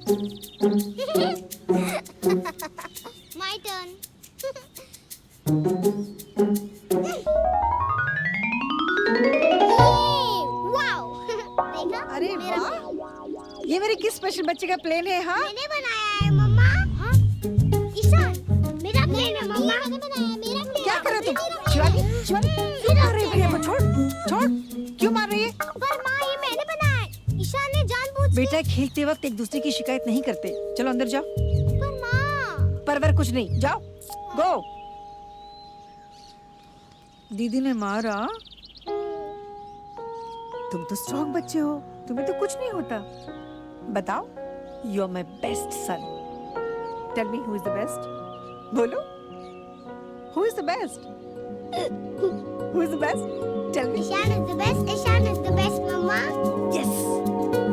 My turn. Wow! देखा? अरे मेरा वाह! plane। ये मेरे किस स्पेशल बच्चे का प्लेन है? हाँ, मैंने बनाया है मम्मा। हाँ? ईशान, मेरा प्लेन है मम्मा। मैंने बनाया है, मेरा प्लेन। क्या कर रहे हो तुम? शिवानी, शिवानी, क्यों मार रही है भैया को? छोड़, छोड़, क्यों मार रही है? पर माँ, ये मैंने बनाया है। ईशान ने जानबूझ के। बेटा, खेलते वक्त एक दूसरे की शिकायत नहीं करते। चलो अंदर जाओ। पर माँ। परवर कुछ नहीं, जाओ, गो। दीदी ने मारा? तुम तो स्ट्रॉन्ग बच्चे हो, तुम्हें तो कुछ नहीं होता। बताओ, you are my best son. Tell me who is the best? बोलो, who is the best? Who is the best? Tell me. Ishan is the best. Ishan is the best, Mama. Yes,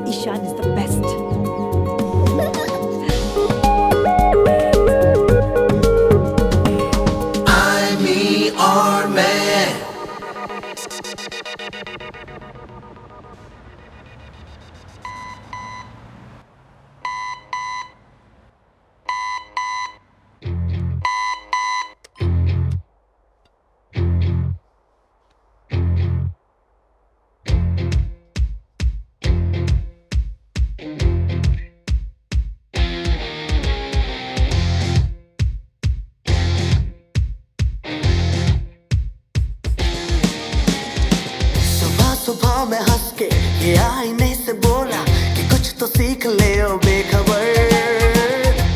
Ishaan is the best. I, me और मैं। सुबह सुबह में हंस के ये आईने से बोला कि कुछ तो सीख ले ओ बेखबर।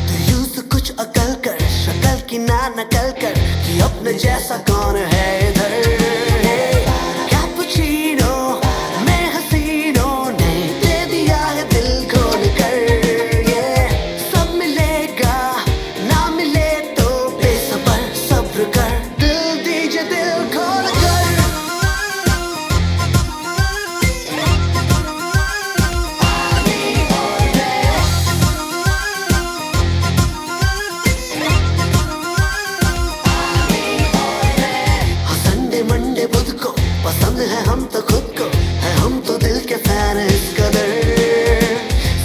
तू यूं से कुछ अकल कर, शक्ल की ना नकल कर कि अपने जैसा कौन है इधर। कैपुचिनो में हसीनों ने दे दिया है दिल खोल कर। ये सब मिलेगा, ना मिले तो बेसब्र सब्र कर। दिल दीजिए दिल खोल कर। संडे मंडे बुध को पसंद है हम तो खुद को, है हम तो दिल के फैन इस कदर।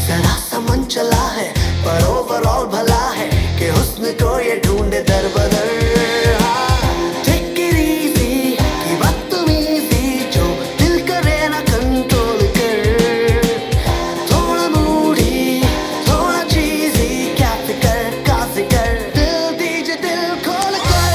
जरा सा मन चला है पर ओवरऑल भला है कि हुस्न को ये ढूंढे दर बदर। Take it easy, कि बदतमीजी जो दिल करे ना कंट्रोल कर। थोड़ा मूडी, थोड़ा चीजी, क्या फिकर का फिकर। दिल दीजिए दिल खोल कर।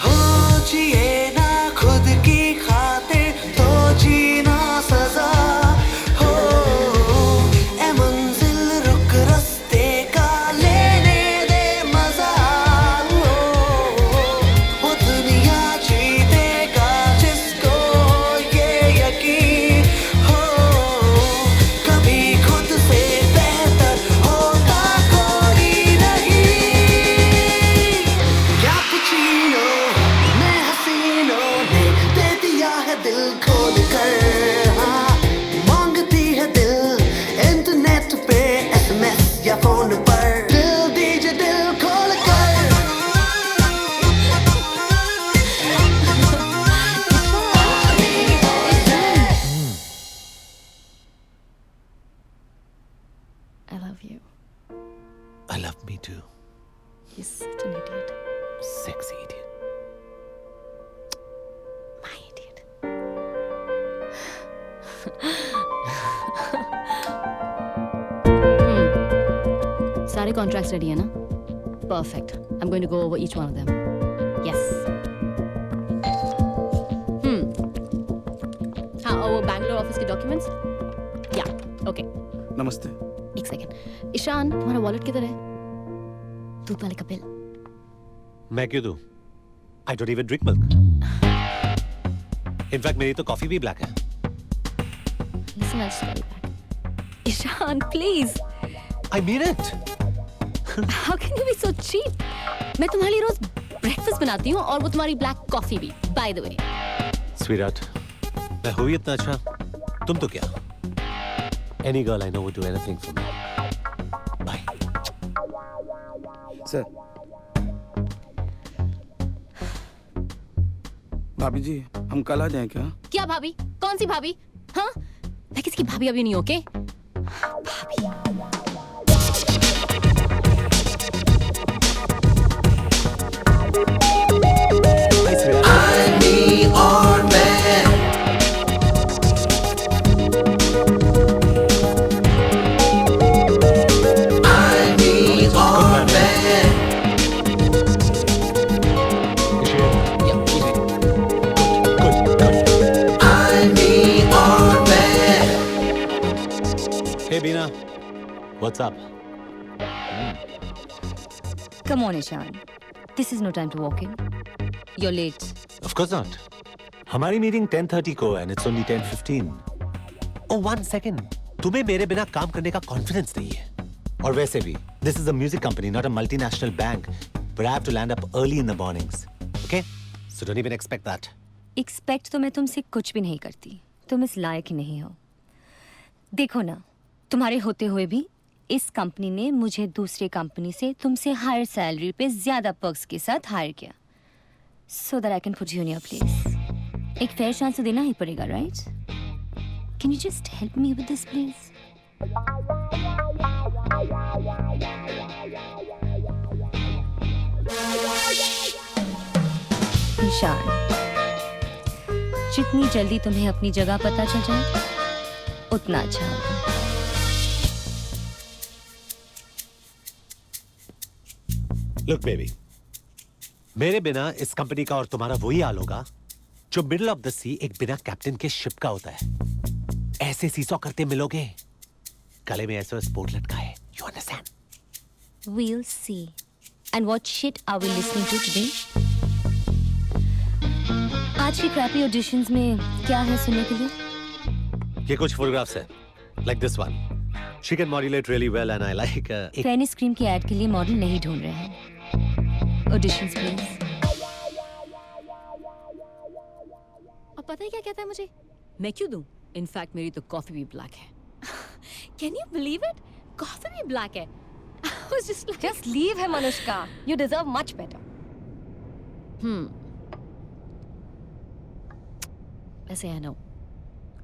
हो जिए ना खुद की खातिर तो जीना सजा हो। ए मंजिल रुक रास्ते का लेने दे मजा हो। वो दुनिया जीतेगा जिसको ये यकीन हो। कभी खुद से बेहतर होता कोई नहीं। कैपुचिनो में हसीनों ने दे दिया है दिल खोल कर। हाँ, मांगती है दिल इंटरनेट पे SMS या फोन पर। दिल दीजिए दिल खोल कर। I love you. I love me too. He's such an idiot. Sexy idiot. My idiot. सारे कॉन्ट्रैक्ट्स रेडी है ना? Perfect. I'm going to go over each one of them. Yes. हाँ, और वो बैंगलोर ऑफिस के डॉक्यूमेंट्स? Yeah. Okay. नमस्ते। एक second. Ishan, तुम्हारा वॉलेट किधर है? दूध वाले का बिल। मैं क्यों दूं? I don't even drink milk. In fact, मेरी तो कॉफी भी ब्लैक है। Listen, I'll just call you back. Ishan, please. I mean it. How can you be so cheap? मैं तुम्हारे लिए रोज ब्रेकफास्ट बनाती हूँ और वो तुम्हारी ब्लैक कॉफी भी, by the way. Sweetheart, मैं हूँ ही इतना अच्छा, तुम तो क्या? Any girl I know would do anything for me. Bye. Sir, भाभी जी, हम कल आ जाएं क्या? क्या भाभी? कौन सी भाभी? हाँ? मैं किसकी भाभी अभी नहीं, ओके? भाभी. Hey Beena, what's up? Come on, Ishan. This is no time to walk in. You're late. Of course not. हमारी मीटिंग 10:30 को है and it's only 10:15. Oh, 1 second. तुम्हें मेरे बिना काम करने का कॉन्फिडेंस नहीं है. और वैसे भी, this is a music company, not a multinational bank, where I have to land up early in the mornings. Okay? So don't even expect that. Expect तो मैं तुमसे कुछ भी नहीं करती. तुम इस लायक ही नहीं हो. देखो ना, तुम्हारे होते हुए भी इस कंपनी ने मुझे दूसरे कंपनी से तुमसे हायर सैलरी पे ज्यादा पर्क्स के साथ हायर किया. So that I can put you in your place. एक फेयर चांस तो देना ही पड़ेगा, right? Can you just help me with this please? Ishaan, जितनी जल्दी तुम्हें अपनी जगह पता चल जाए उतना अच्छा होगा. Look baby, मेरे बिना इस कंपनी का और तुम्हारा वही हाल होगा जो मिडल ऑफ द सी एक बिना कैप्टन के शिप का होता है. ऐसे सीसॉ करते मिलोगे, गले में ऐसा स्पोर्ट लटका है. You understand? We'll see. And what shit are we listening to today? आज की क्रैपी ऑडिशंस में क्या है सुनने के लिए? ये कुछ फोटोग्राफ्स है, like this one. She can modulate really well and I like. Fairness cream की एड के लिए मॉडल नहीं ढूंढ रहे हैं. Auditions please. और पता है क्या कहता है मुझे? मैं क्यों दूं? इनफैक्ट मेरी तो कॉफी भी ब्लैक है. Can you believe it? Coffee भी ब्लैक है. I was just like, Just leave him, Anushka. You deserve much better. ऐसे है ना,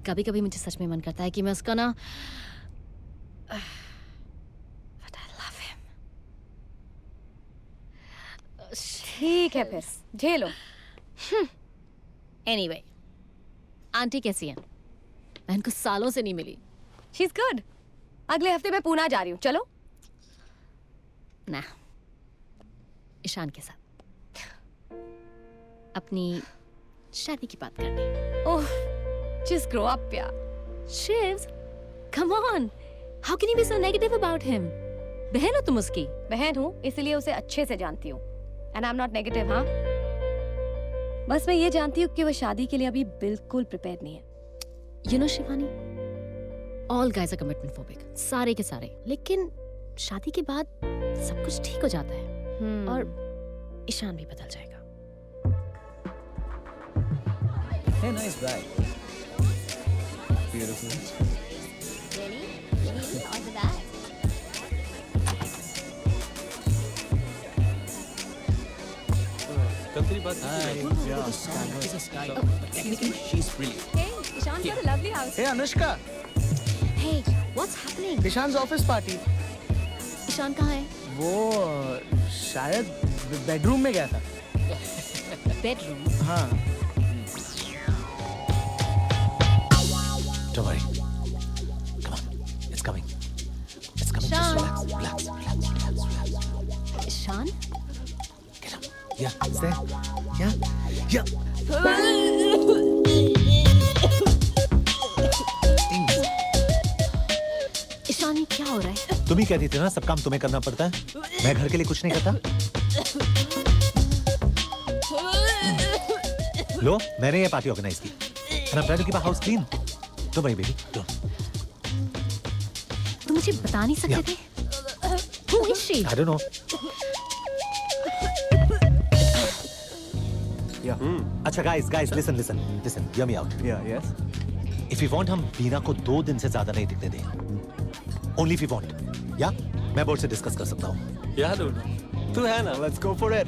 कभी कभी मुझे सच में मन करता है कि मैं उसका ना, but I love him. ठीक है फिर, झेलो. Anyway, आंटी कैसी हैं? मैं इनको सालों से नहीं मिली. She's good. अगले हफ्ते मैं पूना जा रही हूँ, चलो. ना, ईशान के साथ अपनी शादी की बात करनी. ओह, just grow up, यार. Shivs, come on. How can you be so negative about him? बहन हो तुम उसकी. बहन हूँ, इसलिए उसे अच्छे से जानती हूँ. And I'm not negative, हाँ? बस मैं ये जानती हूँ कि वो शादी के लिए अभी बिल्कुल प्रिपेयर नहीं है. You know Shivani, all guys are commitment phobic, सारे के सारे. लेकिन शादी के बाद सब कुछ ठीक हो जाता है और ईशान भी बदल जाएगा. Hey, nice bag. Beautiful. She's brilliant. Hey, Ishan's got a lovely house. Hey Anushka, Hey, what's happening? Ishan's office party. Ishan कहाँ है? वो शायद बेडरूम में गया था. बेडरूम. हाँ. Don't worry. Come on, it's coming. It's coming. Sean. Just relax, relax, relax, relax, relax. Ishan? Get up. Yeah, it's there. Yeah, yeah. Ishan, ये क्या हो रहा है? तुम ही कहती थी ना सब काम तुम्हें करना पड़ता है. मैं घर के लिए कुछ नहीं करता. लो, मैंने ये पार्टी ऑर्गेनाइज की. And I'm trying to keep our house clean. Don't worry, baby. Don't. तुम मुझे बता नहीं सकते थे? Who is she? I don't know. Yeah. अच्छा guys, listen, hear me out. Yeah. Yes. If we want, हम बीना को 2 दिन से ज्यादा नहीं टिकने देंगे. Only if we want. या मैं बोर्ड से डिस्कस कर सकता हूँ. Yeah, dude. तू है ना? Let's go for it.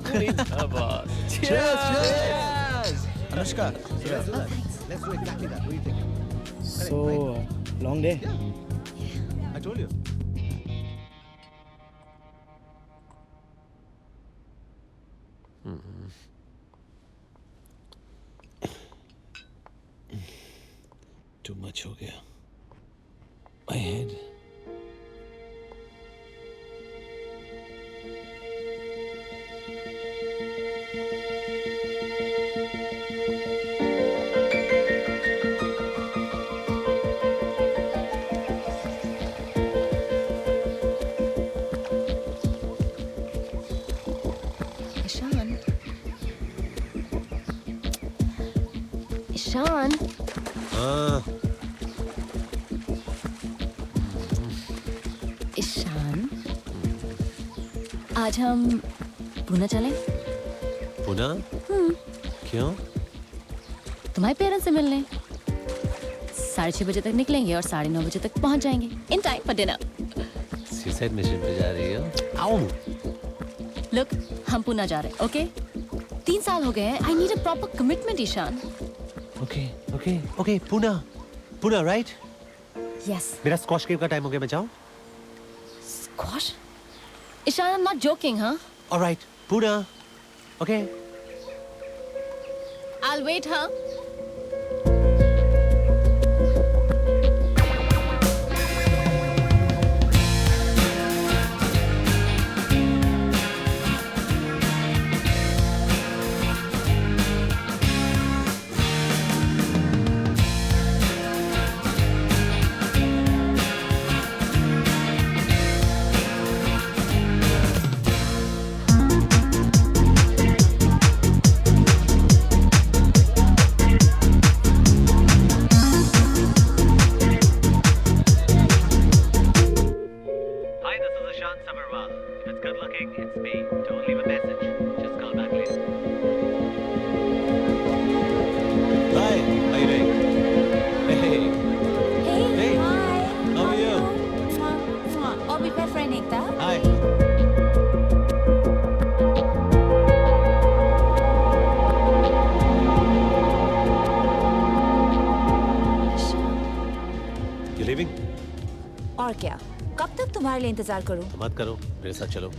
Cheers. Anushka. Let's do exactly that. What do you think? So long day. I told you. Too much हो गया. My head. ईशान ईशान आज हम पुणे चलें? पुणे? क्यों? तुम्हारे पेरेंट्स से मिलने 6:30 बजे तक निकलेंगे और 9:30 बजे तक पहुंच जाएंगे in time for dinner. Suicide mission पे जा रही हो? आओ. लुक हम पुणे जा रहे हैं. ओके 3 साल हो गए हैं. I need a proper commitment Ishan. Okay. Pune right? Yes. मेरा स्क्वॉश गेम का टाइम हो गया, मैं जाऊं? Squash? Ishan I am not joking. हाँ alright Pune. Okay I will wait. हाँ और क्या, कब तक तुम्हारे लिए इंतजार करूं? तो मत करो, मेरे साथ चलो.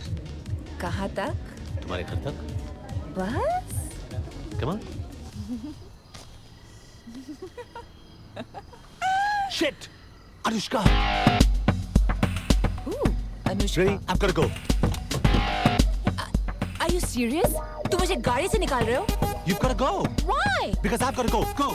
कहाँ तक? तुम्हारे घर तक. बस. Come on. Shit! Anushka! Anushka. Ready? I've got to go. Are you serious? तुम मुझे गाड़ी से निकाल रहे हो? You've got to go. Why? Because I've got to go. Go.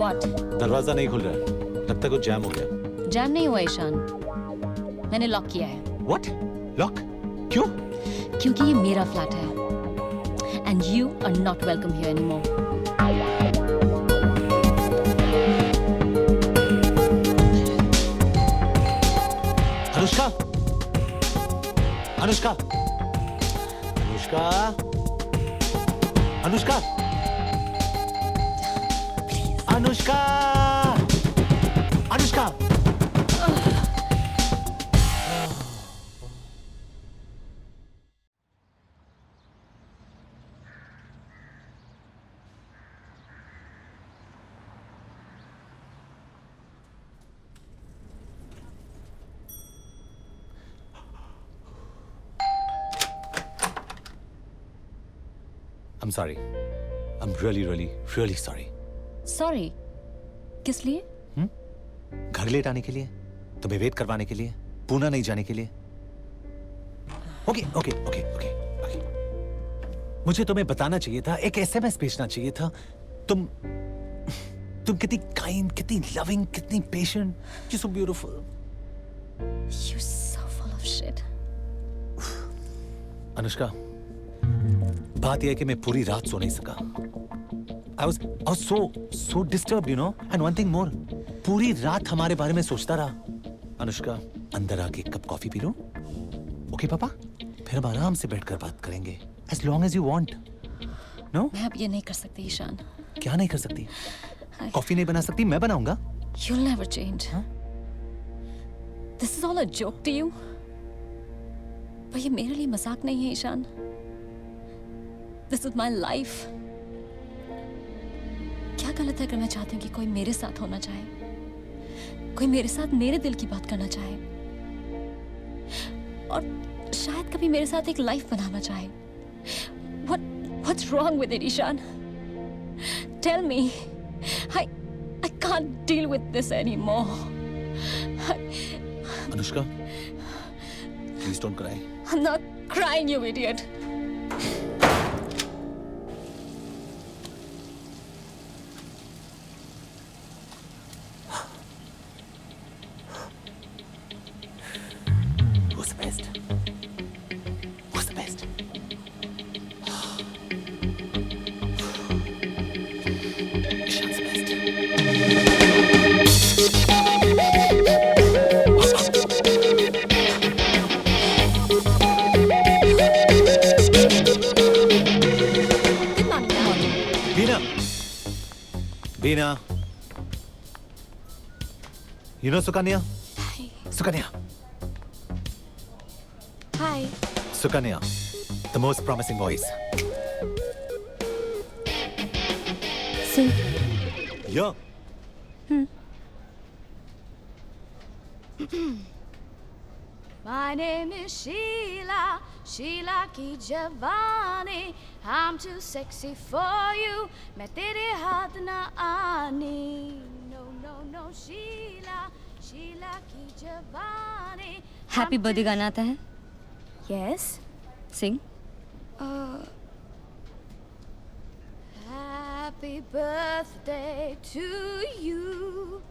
What? दरवाजा नहीं खुल रहा है. लगता है कुछ जैम हो गया. जैम नहीं हुआ ईशान. मैंने लॉक किया है. What? Lock? क्यों? क्योंकि ये मेरा फ्लैट है. And you are not welcome here anymore. Anushka. Anushka. Anushka. Anushka. Anushka. Anushka. I'm sorry. I'm really sorry. Sorry. किस लिए? घर लेट आने के लिए, तुम्हें वेट करवाने के लिए, पुणे नहीं जाने के लिए. ओके. मुझे तुम्हें बताना चाहिए था, एक SMS भेजना चाहिए था. तुम कितनी काइंड, कितनी लविंग, कितनी patient, you so beautiful. You're so full of shit. Anushka, बात यह है कि मैं पूरी रात सो नहीं सका। I was so disturbed, you know. And one thing more, पूरी रात हमारे बारे में सोचता रहा। अनुष्का, अंदर आके एक cup coffee P low. Okay पापा? फिर हम आराम से बैठकर बात करेंगे। As long as you want. No? मैं अब ये नहीं कर सकती ईशान। क्या नहीं कर सकती? कॉफी नहीं बना सकती, मैं बनाऊंगा। You'll never change. हाँ? This is all a joke to you. पर ये मेरे लिए मजाक नहीं है Ishan. This is my life. क्या गलत है अगर मैं चाहती हूँ कि कोई मेरे साथ होना चाहे, कोई मेरे साथ मेरे दिल की बात करना चाहे, और शायद कभी मेरे साथ एक लाइफ बनाना चाहे। What's wrong with it, Ishan? Tell me. I can't deal with this anymore. Anushka, please don't cry. I'm not crying, you idiot. Who's the best? Who's the best? Ishan's the best. Veena. You know Sukanya? Hi. Sukanya. Hi. Sukanya, the most promising voice. Sing. Yeah. My name is Sheila, Sheila की जवानी. I'm too sexy for you, मैं तेरे हाथ ना आनी. No, no, no, Sheila, Sheila की जवानी. Happy birthday गाना आता है? Yes. Singh. Happy birthday to you.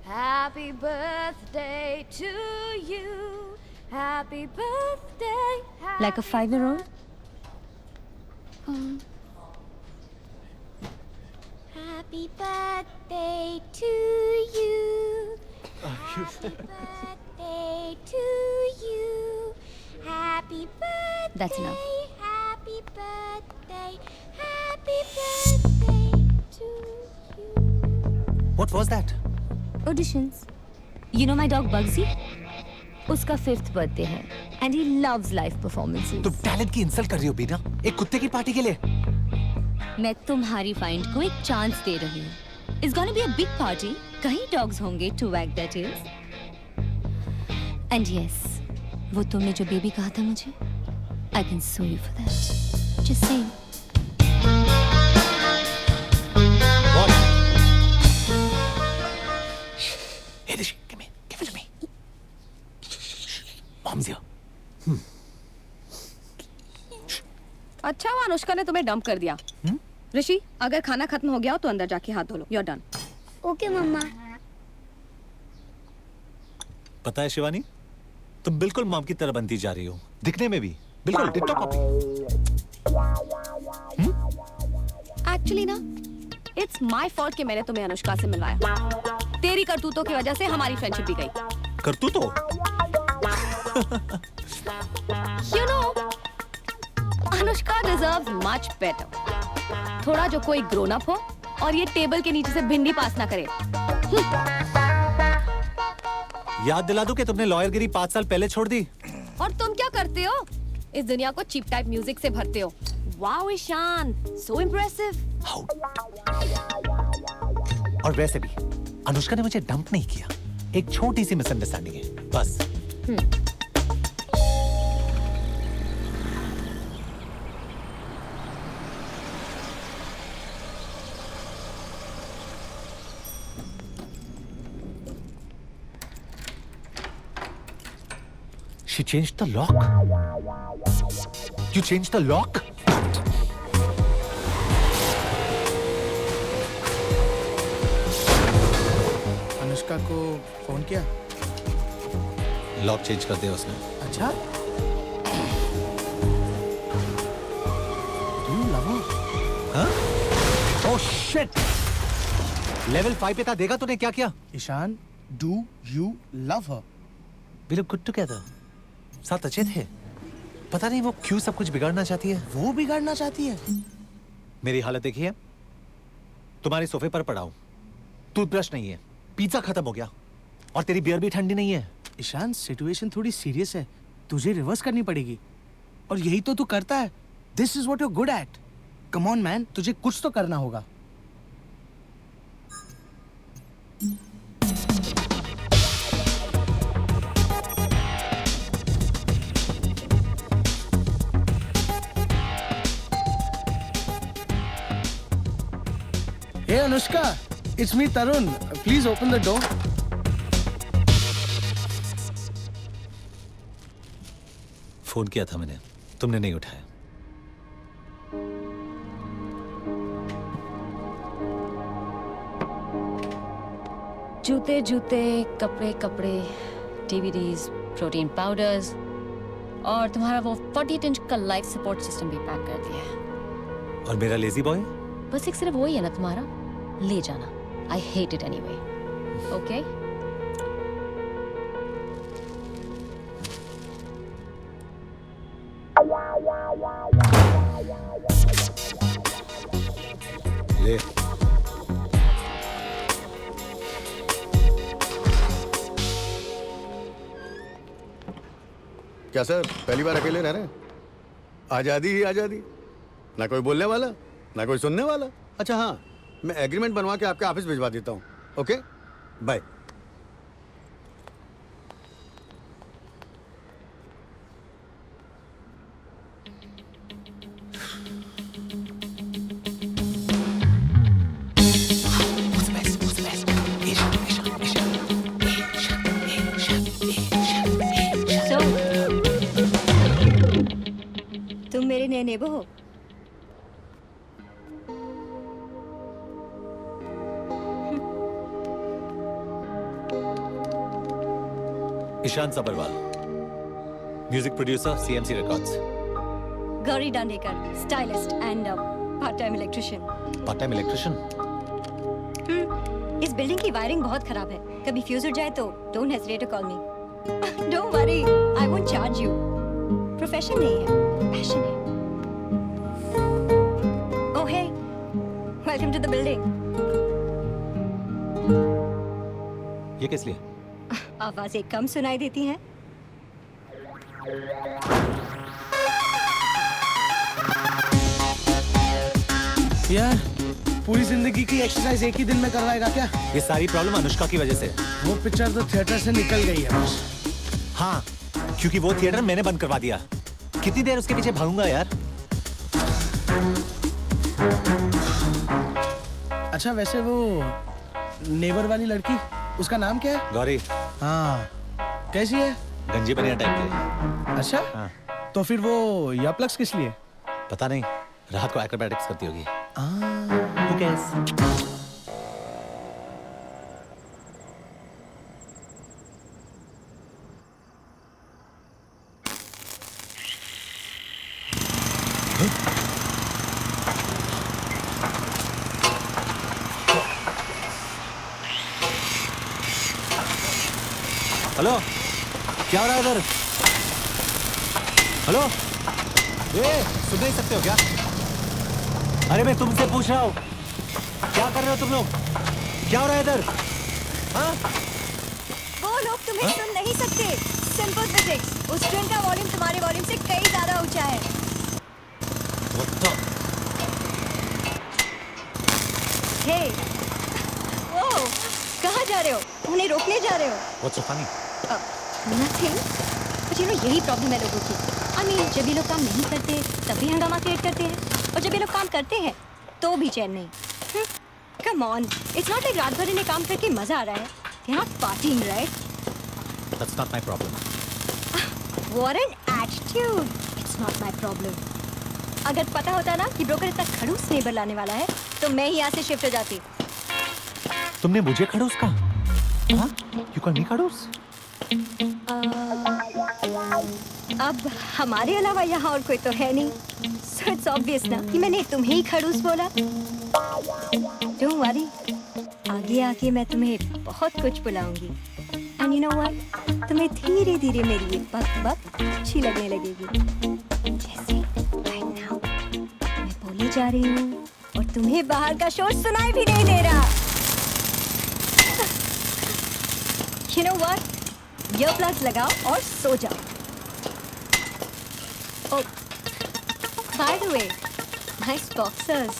Happy birthday to you. Happy birthday. Like a 5-year-old? Happy birthday to you. Happy birthday to you. Happy birthday. That's enough. Happy birthday. Happy birthday to you. What was that? Auditions. You know my dog Bugsy? उसका 5th birthday है and he loves live performances. तुम talent की insult कर रही हो बीना, एक कुत्ते की पार्टी के लिए। मैं तुम्हारी फाइंड को एक चांस दे रही हूँ। It's gonna be a big party. कहीं dogs होंगे to wag their tails. And yes, वो तुमने जो बेबी कहा था मुझे, I can sue you for that. Just saying. What? Hey, Rishi, give it to me. Mom's here. अच्छा हुआ अनुष्का ने तुम्हें डंप कर दिया। ऋषि, अगर खाना खत्म हो गया हो तो अंदर जाके हाथ धो लो। You're done. Okay, मम्मा. पता है शिवानी, तुम बिल्कुल मॉम की तरह बनती जा रही हो, दिखने में भी बिल्कुल टिप-टॉप कॉपी। Actually ना, it's my fault कि मैंने तुम्हें अनुष्का से मिलवाया। तेरी करतूतों की वजह से हमारी फ्रेंडशिप भी गई। करतूतों? You know, Anushka deserves much better. थोड़ा जो कोई grown up हो और ये टेबल के नीचे से भिंडी पास ना करे। याद दिला दूं कि तुमने लॉयरगिरी 5 साल पहले छोड़ दी। और तुम क्या करते हो? इस दुनिया को चीप टाइप म्यूजिक से भरते हो। Wow, Ishan, so impressive. और वैसे भी अनुष्का ने मुझे डंप नहीं किया, एक छोटी सी मिसअंडरस्टैंडिंग है बस। She changed the lock. You changed the lock? Anushka को फोन किया? लॉक चेंज कर दिया उसने। अच्छा? Do you love her? हाँ? Oh shit! लेवल 5 पे था, देखा तूने क्या किया? Ishan, do you love her? We look good together. साथ अच्छे थे। पता नहीं वो क्यों सब कुछ बिगाड़ना चाहती है। वो बिगाड़ना चाहती है? मेरी हालत देखिए, तुम्हारे सोफे पर पड़ा हूं, टूथब्रश नहीं है, पिज्जा खत्म हो गया और तेरी बियर भी ठंडी नहीं है। ईशान, सिचुएशन थोड़ी सीरियस है, तुझे रिवर्स करनी पड़ेगी और यही तो तू करता है। This is what you good at. Come on man, तुझे कुछ तो करना होगा। Hey Anushka, it's me Tarun. Please open the door. Phone किया था मैंने, तुमने नहीं उठाया। जूते जूते, कपड़े कपड़े, डीवीडीज, प्रोटीन पाउडर्स और तुम्हारा वो 48 इंच का लाइफ सपोर्ट सिस्टम भी पैक कर दिया है। और मेरा लेजी बॉय? बस एक सिर्फ वही है ना तुम्हारा, ले जाना। I hate it anyway. Okay? ले। क्या सर, पहली बार अकेले रह रहे हैं? आजादी ही आजादी, ना कोई बोलने वाला ना कोई सुनने वाला। अच्छा हाँ, मैं एग्रीमेंट बनवा के आपके ऑफिस भिजवा देता हूँ। Okay, bye. तुम मेरे नए नेबो हो? Ishaan Sabharwal, music producer, CMC records. Gauri Dandekar, stylist and part time electrician. Part time electrician? इस बिल्डिंग की वायरिंग बहुत खराब है, कभी फ्यूज उड़ जाए तो don't hesitate to call me. Don't worry, I won't charge you. Profession नहीं है, पैशन है। Oh hey, welcome to the building. ये किस लिए? आवाजें कम सुनाई देती हैं। यार, पूरी जिंदगी की एक्सरसाइज एक ही दिन में करवाएगा क्या? ये सारी प्रॉब्लम अनुष्का की वजह से। वो पिक्चर तो थिएटर से निकल गई है बस। हाँ, क्योंकि वो थिएटर मैंने बंद करवा दिया। कितनी देर उसके पीछे भागूंगा यार। अच्छा, वैसे वो नेबर वाली लड़की, उसका नाम क्या है? गौरी। हाँ, कैसी है? गंजी बनिया टाइप की। अच्छा, हाँ। तो फिर वो याप्लक्स किस लिए? पता नहीं, रात को एक्रोबैटिक्स करती होगी। Who cares? हेलो, क्या हो रहा है इधर? हेलो, ये सुन नहीं सकते हो क्या? अरे मैं तुमसे पूछ रहा हूँ, क्या कर रहे हो तुम लोग? क्या हो रहा है इधर? हाँ? वो लोग तुम्हें सुन नहीं सकते। Simple physics. उस ट्रेन का वॉल्यूम तुम्हारे वॉल्यूम से कई ज्यादा ऊंचा है। हे, ओ, कहाँ जा रहे हो? उन्हें रोकने जा रहे हो? What's so funny? Nothing. But you know, यही प्रॉब्लम है लोगों की। I mean, जब ये लोग काम नहीं करते तब भी हंगामा क्रिएट करते हैं, और जब ये लोग काम करते हैं तो भी चैन नहीं। Come on, it's not like रात भर इन्हें काम करके मजा आ रहा है। They're not partying, right? That's not my problem. What an attitude! It's not my problem. अगर पता होता ना कि ब्रोकर इतना खड़ूस नेबर लाने वाला है, तो मैं ही यहाँ से शिफ्ट हो जाती। तुमने मुझे खड़ूस कहा? हाँ? You call me खड़ूस? अब हमारे अलावा यहाँ और कोई तो है नहीं, so it's obvious ना कि मैंने तुम्हें ही खड़ूस बोला। Don't worry, आगे आके मैं तुम्हें बहुत कुछ बुलाऊंगी। And you know what? तुम्हें धीरे धीरे मेरी ये बक बक अच्छी लगने लगेगी। जैसे right now, मैं बोले जा रही हूँ और तुम्हें बाहर का शोर सुनाई भी नहीं दे रहा। You know what? Earplugs लगाओ और सो जाओ। Oh, by the way, nice boxers.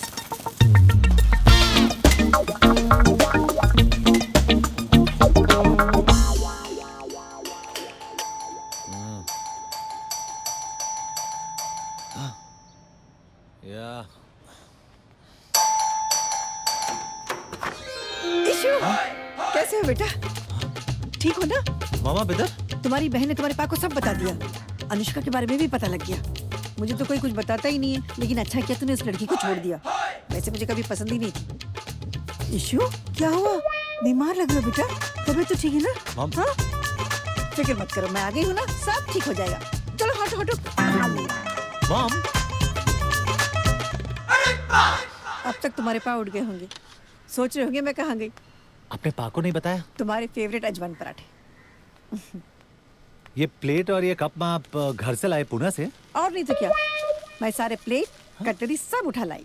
Yeah. Issue, कैसे हो बेटा? ठीक हो ना? मामा बिदर? तुम्हारी बहन ने तुम्हारे पापा को सब बता दिया। अनुष्का के बारे में भी पता लग गया। मुझे तो कोई कुछ बताता ही नहीं है, लेकिन अच्छा किया तूने उस लड़की को छोड़ दिया। वैसे मुझे कभी पसंद ही नहीं थी। इशू, क्या हुआ? बीमार लग रहे हो बेटा? तबीयत तो ठीक है ना? मम। हाँ? फिक्र मत करो, मैं आ गई हूँ ना, सब ठीक हो जाएगा। चलो हटो हटो। मॉम। अब तक तुम्हारे पाँव उठ गए होंगे, सोच रहे होंगे मैं कहाँ गई। आपने पा को नहीं बताया? तुम्हारे फेवरेट अजवाइन पराठे। ये प्लेट और ये कप आप घर से लाए पुणे से? और नहीं तो क्या, मैं सारे प्लेट कटोरी सब उठा लाई।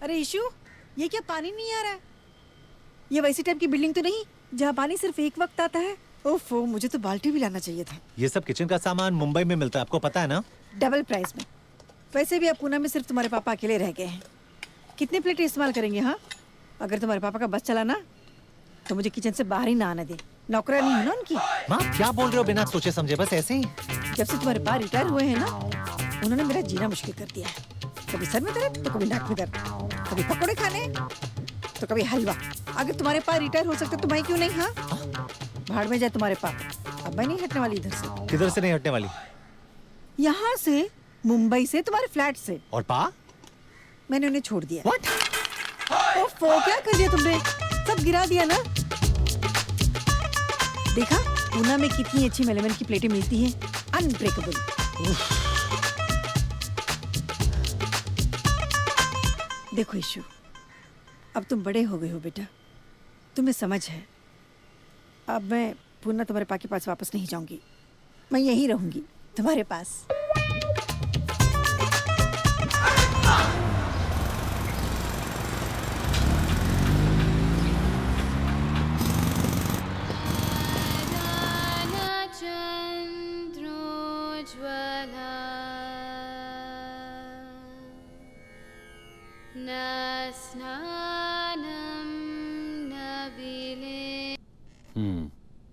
अरे इशू, ये क्या पानी नहीं आ रहा है? ये वैसी टाइप की बिल्डिंग तो नहीं जहाँ पानी सिर्फ एक वक्त आता है? ओफो, मुझे तो बाल्टी भी लाना चाहिए था। ये सब किचन का सामान मुंबई में मिलता है, आपको पता है ना? डबल प्राइस में। वैसे भी अब पुणे में सिर्फ तुम्हारे पापा अकेले रह गए हैं, कितने प्लेटें इस्तेमाल करेंगे? हाँ, अगर तुम्हारे पापा का बस चला ना तो मुझे किचन से बाहर ही ना आने दे। नौकरानी हूँ ना उनकी। माँ क्या बोल रहे हो बिना सोचे समझे, बस ऐसे ही? जब से तुम्हारे पापा रिटायर हुए हैं ना, उन्होंने मेरा जीना मुश्किल कर दिया है। कभी सर में दर्द तो कभी नाक में दर्द, कभी पकौड़े खाने तो कभी हलवा। अगर तुम्हारे पापा रिटायर हो सकते तो मैं क्यों नहीं? हाँ, भाड़ में जाए तुम्हारे पापा। अब मैं नहीं हटने वाली इधर से। किधर से नहीं हटने वाली? यहाँ से, मुंबई से, तुम्हारे फ्लैट से। और पा? मैंने उन्हें छोड़ दिया। What? ओफो, क्या कर दिया तुमने? सब गिरा दिया ना? देखा पूना में कितनी अच्छी मेलेमन की प्लेटें मिलती हैं, अनब्रेकेबल। देखो इशू, अब तुम बड़े हो गए हो बेटा, तुम्हें समझ है। अब मैं पूना तुम्हारे पापा के पास वापस नहीं जाऊंगी, मैं यहीं रहूंगी तुम्हारे पास।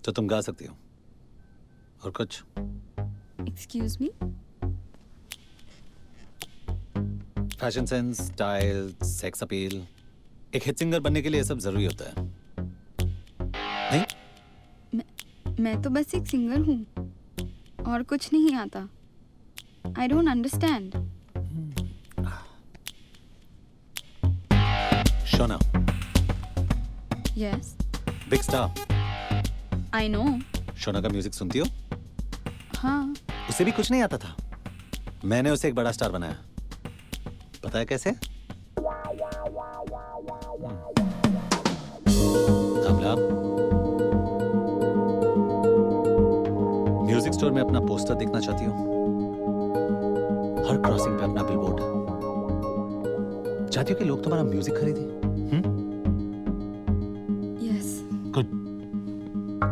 तो तुम गा सकती हो। और कुछ? Excuse me? Fashion sense, style, sex appeal, एक हिट सिंगर बनने के लिए ये सब जरूरी होता है, नहीं? मैं तो बस एक सिंगर हूँ, और कुछ नहीं आता। I don't understand. Shona, Yes, big star. I know. Shona का म्यूजिक सुनती हो? हाँ, उसे भी कुछ नहीं आता था, मैंने उसे एक बड़ा स्टार बनाया। पता है कैसे? अमला, म्यूजिक स्टोर में अपना पोस्टर देखना चाहती हो? हर क्रॉसिंग पे अपना बिलबोर्ड। चाहती हो कि लोग तुम्हारा म्यूजिक खरीदें? yes. गुड।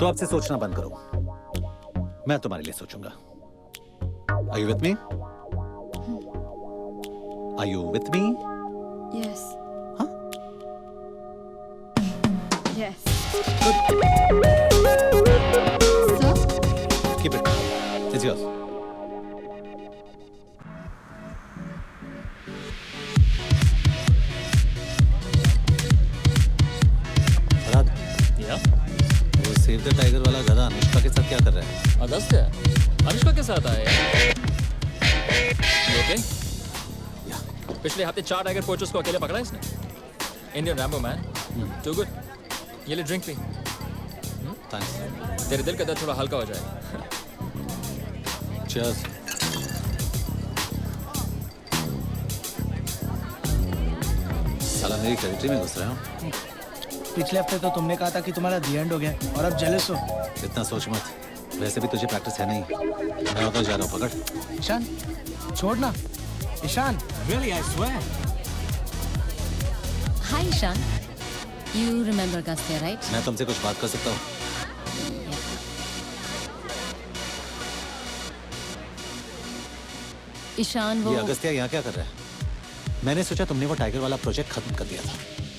तो अब से सोचना बंद करो, मैं तुम्हारे लिए सोचूंगा। Are you with me? Are you with me? Yes. Huh? Yes. Good. Sir? Keep it. It's yours. Farhad, वो सेव द टाइगर वाला गधा अनुष्का के साथ क्या कर रहा है? अगस्त है, अनुष्का के साथ आए हैं। ओके? पिछले हफ्ते 4 टाइगर पोचर्स को अकेले पकड़ा इसने। Indian Rambo man, too good. ये ले ड्रिंक पी। थैंक्स। तेरे दिल का दर्द थोड़ा हल्का हो जाएगा। Cheers. साला मेरी टेरिटरी में घुस रहे हो। पिछले हफ्ते तो तुमने कहा था कि तुम्हारा दी एंड हो गया और अब जेलस हो। इतना सोच मत, वैसे भी तुझे प्रैक्टिस है नहीं। मैं उधर जा रहा हूँ, पकड़। ईशान छोड़ना। Ishan Really, I swear. Hi, Ishan. You remember Agastya, right? मैं तुमसे कुछ बात कर सकता हूँ? ईशान वो ये अगस्त्या यहाँ क्या कर रहा है? मैंने सोचा तुमने वो टाइगर वाला प्रोजेक्ट खत्म कर दिया था।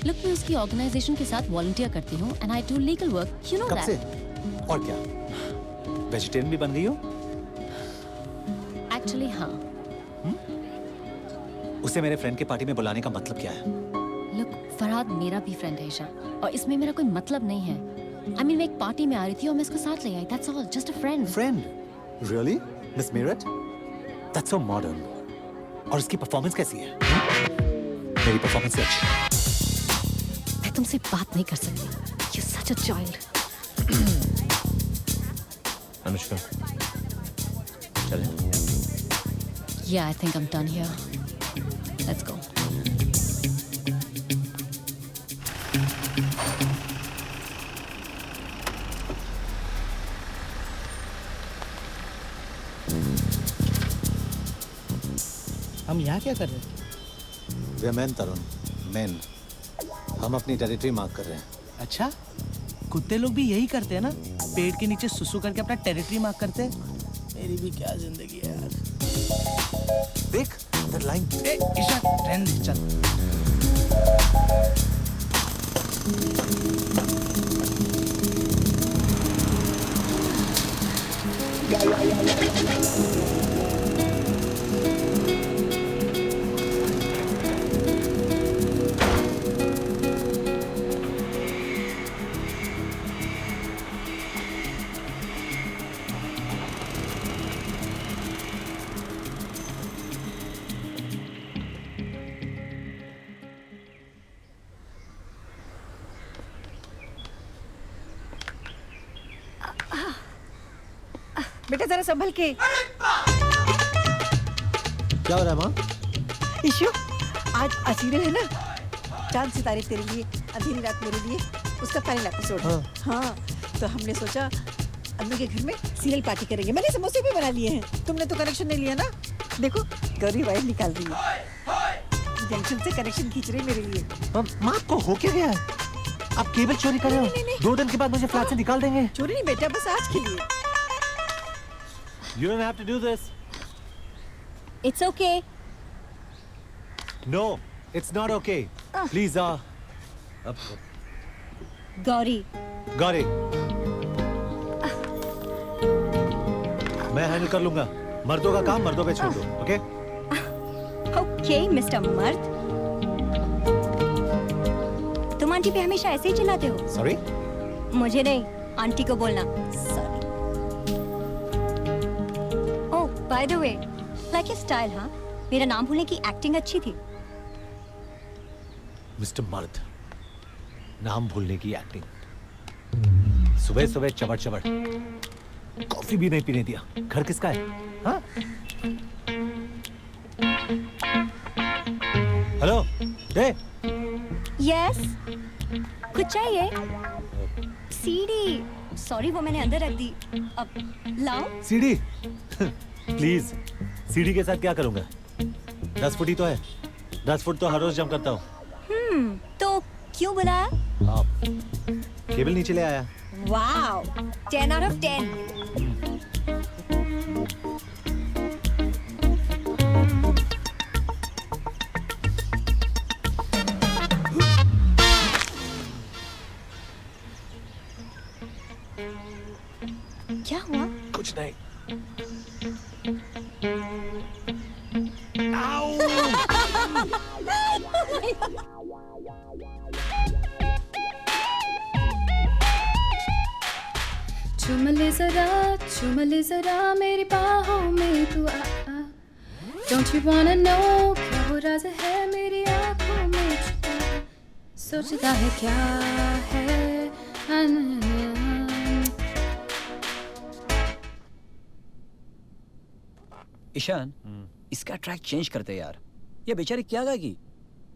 लुक, मैं उसकी ऑर्गेनाइजेशन के साथ वॉलंटियर करती हूँ and I do legal work, you know कब से? दैट। और क्या? वेजिटेरियन भी बन गई हो? एक्चुअली हाँ। उसे मेरे फ्रेंड की पार्टी में बुलाने का मतलब क्या है? लुक, फरहाद मेरा भी फ्रेंड है ईशान, और इसमें मेरा कोई मतलब नहीं है। I mean, मैं एक पार्टी में आ रही थी और मैं उसको साथ ले आई, that's all, just a friend. Friend? Really? Miss Meerut? That's so modern. और उसकी परफॉर्मेंस कैसी है? मेरी परफॉर्मेंस से अच्छी। मैं तुमसे बात नहीं कर सकती। You're such a child. Anushka, चलें। Yeah, I think I'm done here. Let's go. हम यहाँ क्या कर रहे हैं? वे मैन तरुण, मैन। हम अपनी टेरिटरी मार्क कर रहे हैं। अच्छा, कुत्ते लोग भी यही करते हैं ना, पेड़ के नीचे सुसु करके अपना टेरिटरी मार्क करते हैं। मेरी भी क्या जिंदगी है यार। देख, द लाइन। ए ईशान, रहने दे, चल। बेटा जरा संभल के। क्या हो रहा है माँ? इशू, आज सीरियल है ना, चांद सितारे तेरे लिए, अंधेरी रात मेरे लिए, उसका फाइनल एपिसोड है। हाँ, तो हमने सोचा अम्मी के घर में सीरियल पार्टी करेंगे। मैंने समोसे भी बना लिए हैं। तुमने तो कनेक्शन नहीं लिया ना? देखो, गौरी वायर निकाल रही है, जंक्शन से कनेक्शन खींच रही है मेरे लिए। माँ, आपको हो क्या गया है? आप केबल चोरी कर रहे हो? 2 दिन के बाद मुझे फ्लैट से निकाल देंगे। चोरी नहीं बेटा, बस आज के लिए। You don't have to do this. It's okay. No, it's not okay. Please, Gauri, Gauri, मैं हैंडल कर लूंगा। मर्दों का काम मर्दों पे छोड़ दो, ओके? ओके मिस्टर मर्द। तुम आंटी पे हमेशा ऐसे ही चिल्लाते हो? Sorry? मुझे नहीं, आंटी को बोलना। Sorry. Oh, by the way, like your style, हाँ? मेरा नाम भूलने की एक्टिंग अच्छी थी। मिस्टर मर्द, नाम भूलने की एक्टिंग। सुबह सुबह चबड़ चबड़, कॉफी भी नहीं पीने दिया। घर किसका है? हाँ? हेलो, दे। यस, कुछ चाहिए? सीडी, सॉरी वो मैंने अंदर रख दी। अब लाओ। सीडी? प्लीज, सीडी के साथ क्या करूंगा? 10 फुट ही तो है। 10 फुट तो हर रोज जम करता हूँ। तो क्यों बुलाया? आप केबल नीचे ले आया। Wow, 10 out of 10। क्या हुआ? कुछ नहीं। चुम ले जरा मेरी बाहों में तू आ। Don't you wanna know क्या वो राज है मेरी आँखों में छुपा, सोचता है क्या है ईशान, इसका ट्रैक चेंज करते यार। ये बेचारी क्या गाएगी?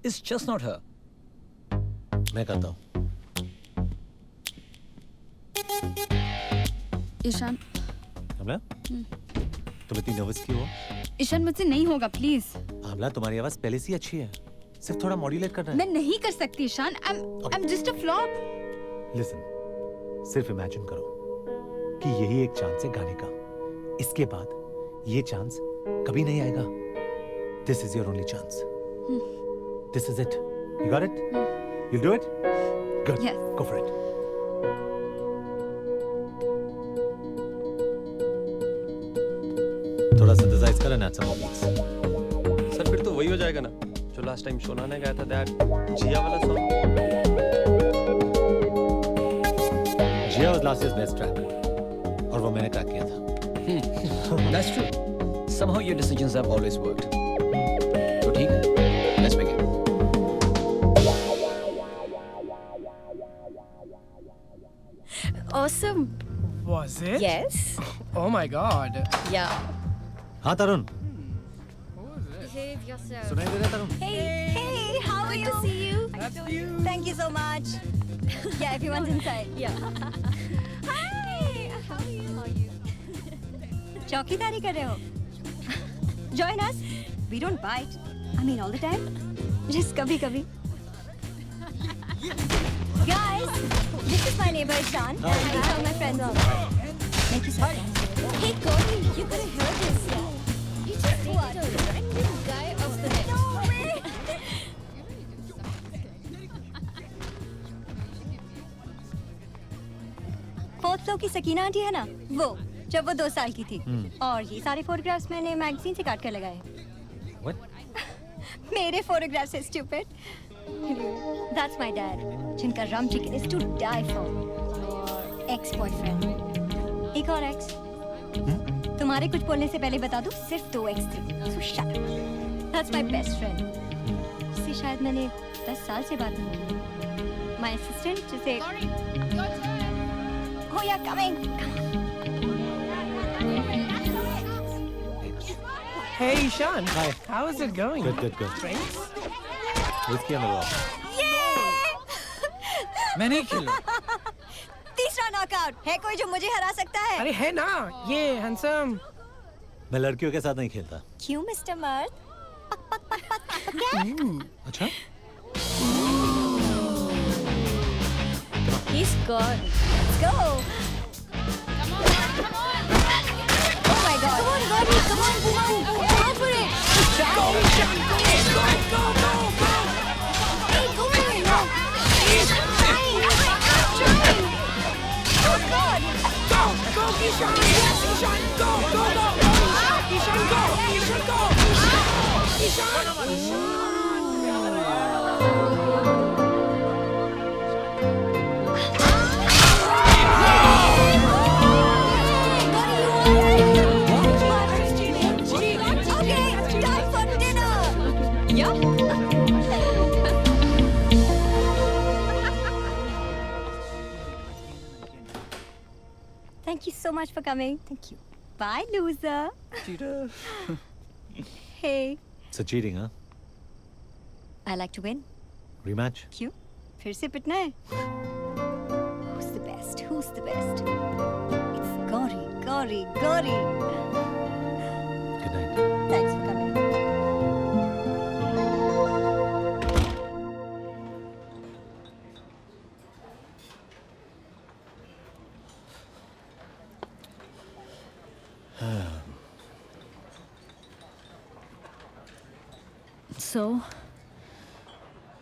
It's just not her. मैं करता हूँ। ईशान, आमला, तुम इतनी नर्वस क्यों हो? ईशान मुझसे नहीं होगा प्लीज। आमला, तुम्हारी आवाज पहले से ही अच्छी है, सिर्फ थोड़ा मॉड्यूलेट करना है। मैं नहीं कर सकती Ishaan, I'm just a flop. Listen, सिर्फ इमेजिन करो कि यही एक चांस है गाने का। इसके बाद ये चांस कभी नहीं आएगा। This is your only chance. This is it. You got it? You do it? Good. Yes. Go for it. थोड़ा सिंथेसाइज करें ना some more beats। सर फिर तो वही हो जाएगा ना जो लास्ट टाइम शोना ने गाया था, दैट जिया वाला song. Jiya was last year's best track और वो मैंने क्रैक किया था। That's true. Somehow your decisions have always worked. तो ठीक है, let's begin. Awesome. Was it? Yes. Oh my god. Yeah. हाँ तरुण, Behave yourself. सुनाई दे रहा है तरुण? Hey, how are you? Good to see you. That's you. Thank you so much. Yeah, everyone's inside. Yeah. Hi. How are you? चौकीदारी कर रहे हो? Join us. We don't bite. I mean all the time. Just कभी-कभी. Guys, this is my neighbor Ishan. These are my friends also. Thank you so much. Hey, Gauri, you gotta hear this. You just dated a random guy off the net. No way. Fourth floor की Sakina aunty है ना, वो जब वो 2 साल की थी। और ये सारे फोटोग्राफ्स मैंने मैगजीन से काट कर लगाए। What? मेरे फोटोग्राफ्स है स्टूपिड। That's my dad, जिनका rum chicken is to die for। और एक्स बॉयफ्रेंड, एक और एक्स। तुम्हारे कुछ बोलने से पहले बता दूं, सिर्फ 2 एक्स थे। So shut up. That's my best friend. उससे शायद मैंने 10 साल से बात नहीं की। My assistant जिसे Oh yeah, coming. Hey, Ishan. Hi. How is it going? Good. Drinks? Whiskey on the wall. मैं नहीं खेलूं। तीसरा नॉकआउट है। कोई जो मुझे हरा सकता है? अरे है ना, ये हैंडसम। मैं लड़कियों के साथ नहीं खेलता। क्यों मिस्टर मर्द? अच्छा? He's gone. Let's go. Oh my God. Come on, Gauri. Come on. Go for it. Try. Go, Ishan. Go. Hey, go for it. No. I'm trying. Oh God. Go, Ishan. Yes, Ishan. Go. Ishan, go. Ishan. Okay, time for dinner. Yep. Thank you so much for coming. Thank you. Bye, loser. Cheater. Hey, So cheating, huh? I like to win. Rematch? क्यों? फिर से पिटना है? Who's the best? Who's the best? It's Gauri. Good night. Thanks for coming. So,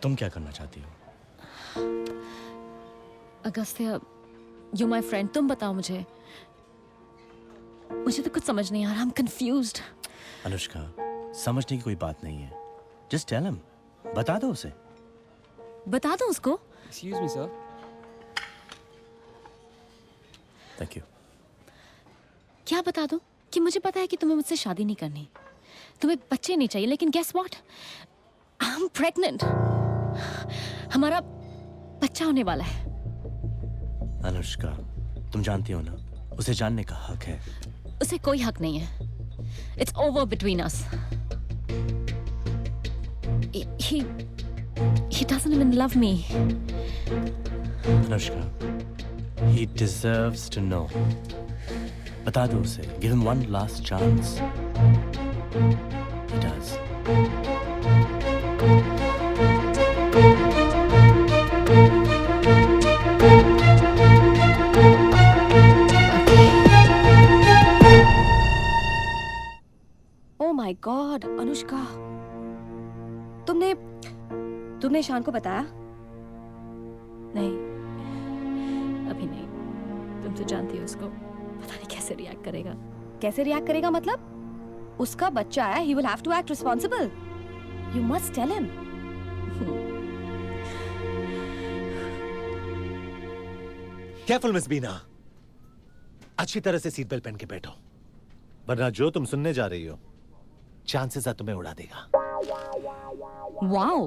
तुम क्या करना चाहती हो? Agastya, you're my friend. तुम बताओ मुझे तो कुछ समझ नहीं आ रहा। I'm confused. अनुष्का, समझने की कोई बात नहीं है। Just tell him. बता दो उसे। बता दो उसको। Excuse me, sir. Thank you. क्या बता दो? कि मुझे पता है कि तुम्हें मुझसे शादी नहीं करनी, तुम्हें बच्चे नहीं चाहिए, लेकिन guess what? I'm pregnant. हमारा बच्चा होने वाला है। अनुष्का, तुम जानती हो ना, उसे जानने का हक है। उसे कोई हक नहीं है। It's over between us. He doesn't even love me. Anushka, he deserves to know. बता दो उसे. Give him one last chance. He does. Oh my God, Anushka, तुमने ईशान को बताया? नहीं, अभी नहीं. तुम तो जानती हो उसको. पता नहीं कैसे रिएक्ट करेगा. कैसे रिएक्ट करेगा मतलब? उसका बच्चा है, he will have to act responsible. You must tell him. Careful miss Bina. अच्छी तरह से सीट बेल्ट पहन के बैठो, वरना जो तुम सुनने जा रही हो चांसेस है तुम्हें उड़ा देगा. Wow,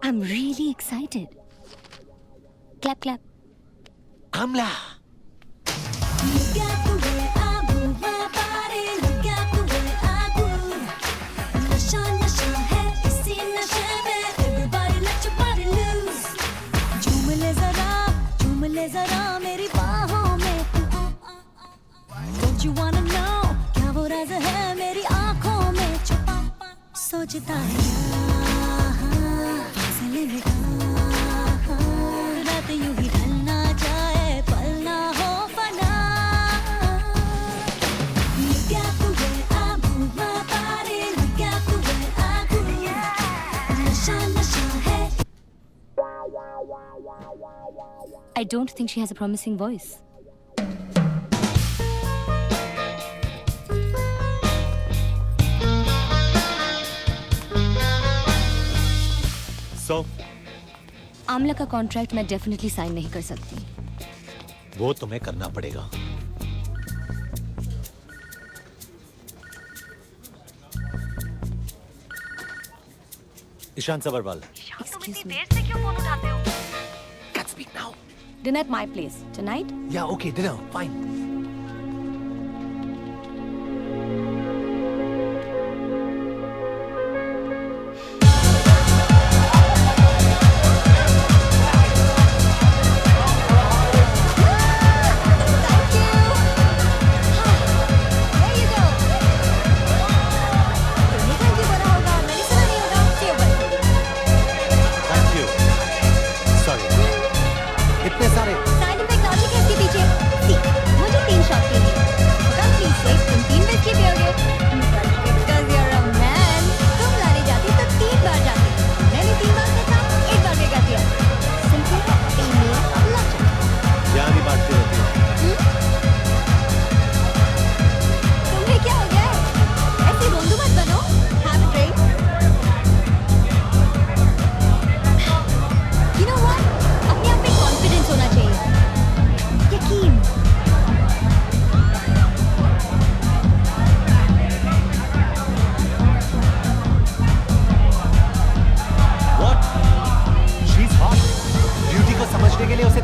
I'm really excited. Clap, clap. Amla. जरा मेरी बाहों में. Don't you wanna know क्या वो राज है मेरी आँखों में छुपा. सोचता है फासले में रात यूं ही ढलना जाए, पल ना हो फना. Look at the way I move my body, look at the way I groove. नशा नशा है. I don't think she has a promising voice. So, Amla का कॉन्ट्रैक्ट मैं डेफिनेटली साइन नहीं कर सकती. वो तुम्हें करना पड़ेगा. ईशान सबरवाल. Excuse me. देर से क्यों फोन उठाते हो? Can't speak now. Dinner at my place tonight. Yeah, okay, dinner, fine.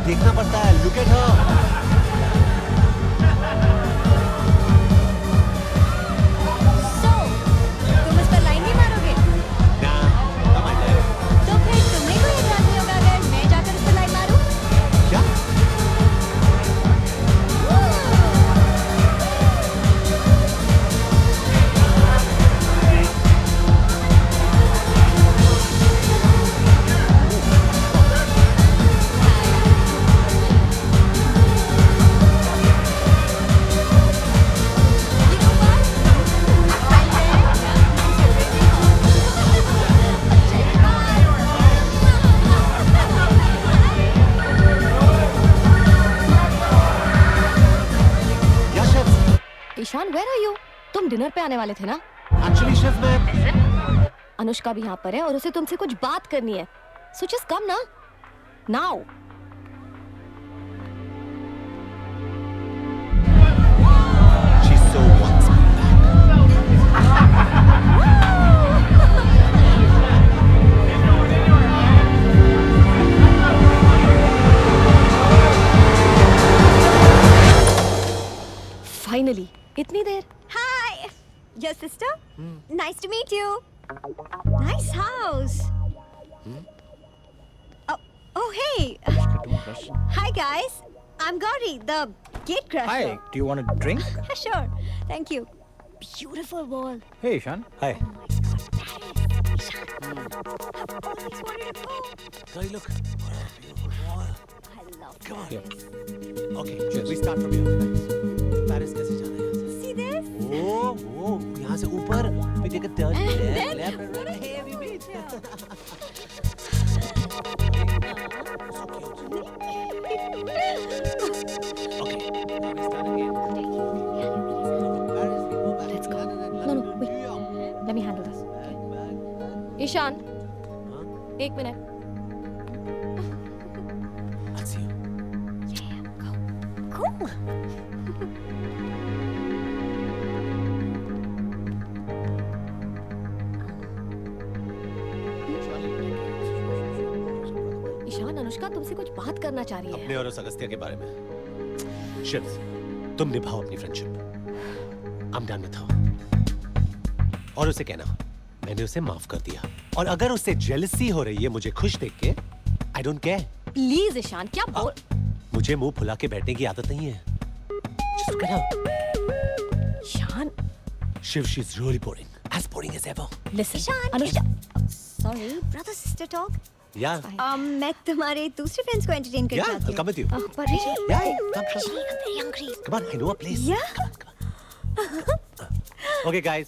देखना पड़ता है. Look at her. So, तुम इस पर लाइन नहीं मारोगे? तो फिर तुम्हें कोई एतराज नहीं होगा अगर मैं जाकर इस पर लाइन मारूं? क्या? Ishaan, where are you? तुम डिनर पे आने वाले थे ना? Actually, शेफ मैं. अनुष्का भी यहाँ पर है और उसे तुमसे कुछ बात करनी है. So just come ना. Now. She so wants me Finally. इतनी देर. Hi. Your sister? Nice to meet you. Nice house. Oh, hey. Don't rush. Hi, guys. I'm Gauri, the gate crusher. Hi, do you want a drink? Sure. Thank you. Beautiful wall. Hey, Ishan. Hi. Guys, look. I love Come on. Paris. Okay, Cheers. we start from here. Paris कैसे जाना है यहाँ से? See this? Oh, यहाँ से ऊपर. We take a turn. then- Left, right. Hey, we meet. So cute. Okay, now we start again. Paris, we go back. Let's go. London, No, wait. New York. Let me handle this. Ishaan, एक minute. I'll see you. Cool. Ishaan, Anushka तुमसे कुछ बात करना चाह रही है. अपने और उस अगस्त्या के बारे में. शिव, तुम निभाओ अपनी friendship. I'm done with her. और उसे कहना मैंने उसे माफ कर दिया. और अगर उससे जेलसी हो रही है मुझे खुश देख के, I don't care. Please Ishan, क्या बोल. मुझे मुंह फुला के बैठने की आदत नहीं है. Just look at her. Ishan, Shiv, she's really boring. As boring as ever. listen. Ishan. Anushka. Sorry, brother sister talk. Yeah. मैं तुम्हारे दूसरे फ्रेंड्स को एंटरटेन कर Yeah, चाहती I'll come with you. पर Yeah, come. Actually, I'm very hungry. Come on, I know a place. Yeah. Okay, guys.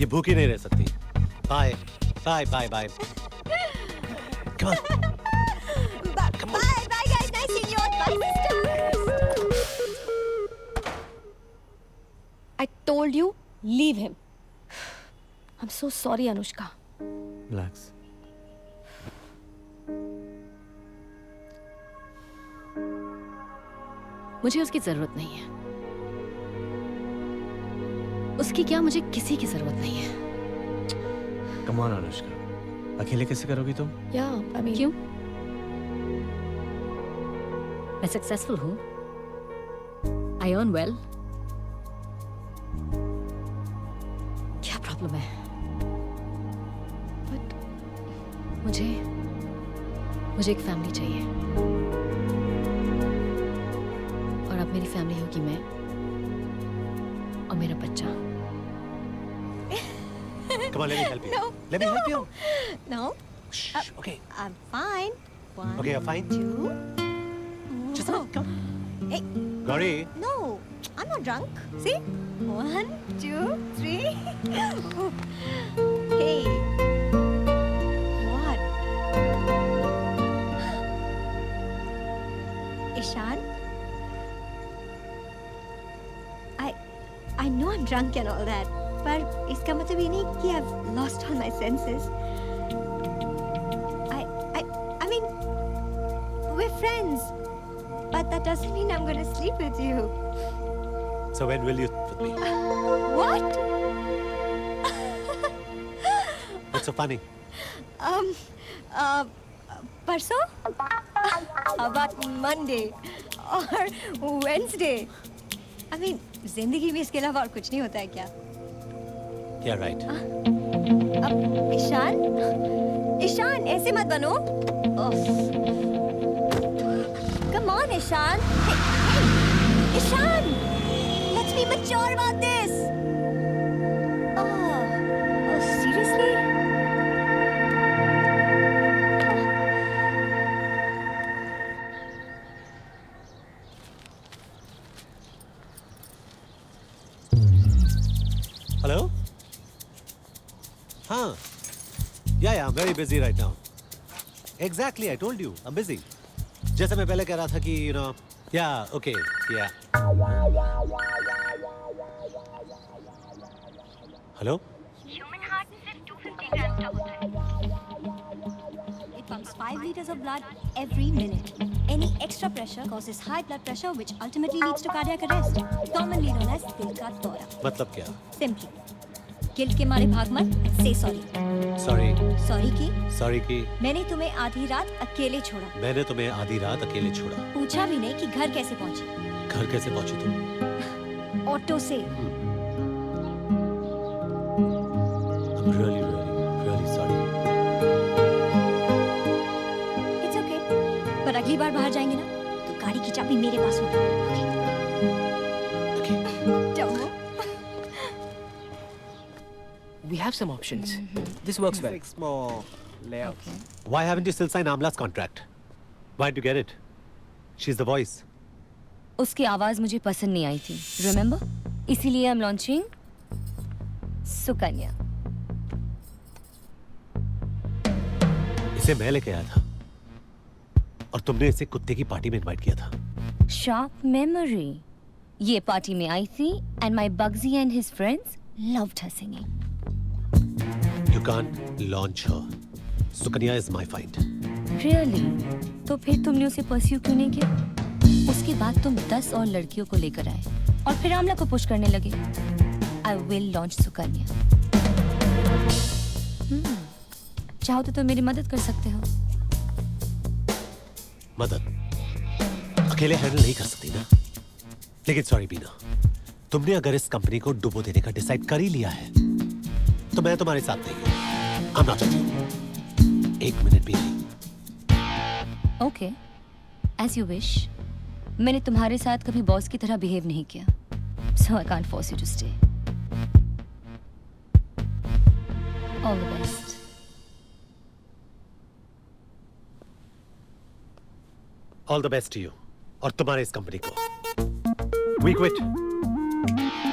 ये भूखी नहीं रह सकती. Bye. Bye. Come on. Bye, guys. Nice seeing you. Bye, sister. I told you, leave him. I'm so sorry, Anushka. Relax. मुझे उसकी जरूरत नहीं है. उसकी क्या, मुझे किसी की जरूरत नहीं है. Come on, Anushka. अकेले कैसे करोगी तुम? क्यों? मैं सक्सेसफुल हूँ. I earn well. क्या प्रॉब्लम है? बट मुझे एक फैमिली चाहिए. और अब मेरी फैमिली होगी मैं और मेरा बच्चा. Come on, let me help you. No. Let me help you. No, Shh. Okay. I'm fine. One, Okay, you're fine. two. Just a minute. Come. Hey, Gauri. no, I'm not drunk. See? 1, 2, 3. Hey. What? Ishan? I know I'm drunk and all that, पर इसका मतलब ये नहीं कि I've lost all my senses. I mean, we're friends, but that doesn't mean I'm gonna sleep with you. So when will you with me? What? What's so funny? परसों? How about Monday or Wednesday? I mean, जिंदगी में इसके अलावा और कुछ नहीं होता है क्या? Yeah, right. अब ईशान ऐसे मत बनो. Come on, Ishan. Hey, Ishan, let's be mature about this. Oh, seriously? Hello? Huh? Yeah, I'm very busy right now. Exactly, I told you, I'm busy. जैसे मैं पहले कह रहा था कि, you know, yeah, okay, yeah. Hello? Human heart सिर्फ 250 grams का होता है. It pumps 5 liters of blood every minute. Any extra pressure causes high blood pressure, which ultimately leads to cardiac arrest, commonly known as दिल का दौरा. मतलब क्या? Simply, guilt के मारे भाग मत and say sorry. Sorry. Sorry की मैंने तुम्हें आधी रात अकेले छोड़ा. मैंने तुम्हें आधी रात अकेले छोड़ा. पूछा भी नहीं कि घर कैसे पहुंची. घर कैसे पहुंची तुम? ऑटो से. really, really, really sorry. It's okay, पर अगली बार बाहर जाएंगे ना तो गाड़ी की चाबी मेरे पास होगी। Okay. We have some options. This works well. Small layout. Why haven't you still signed Amla's contract? Why did you get it? She's the voice. उसकी आवाज मुझे पसंद नहीं आई थी, रिमेम्बर? इसीलिए आई एम लॉन्चिंग सुकन्या। इसे मैं लेके आया था और तुमने इसे कुत्ते की पार्टी में इनवाइट किया था। Sharp memory. ये पार्टी में आई थी एंड माय बग्जी and his friends loved her singing. You can't launch her. Sukanya is my find. Really? तो फिर तुमने उसे परस्यू क्यों नहीं किया? उसके बाद तुम 10 और लड़कियों को लेकर आए और फिर आमला को पुश करने लगे। I will launch Sukanya. चाहो तो तुम मेरी मदद कर सकते हो। मदद अकेले हैंडल नहीं कर सकती ना। लेकिन सॉरी बीना, तुमने अगर इस कंपनी को डुबो देने का डिसाइड कर ही लिया है तो मैं तुम्हारे साथ नहीं हूं। I'm not with you. एक मिनट भी नहीं। Okay, as you wish. मैंने तुम्हारे साथ कभी बॉस की तरह बिहेव नहीं किया, so I can't force you to stay. All the best. All the best to you और तुम्हारे इस कंपनी को। We quit.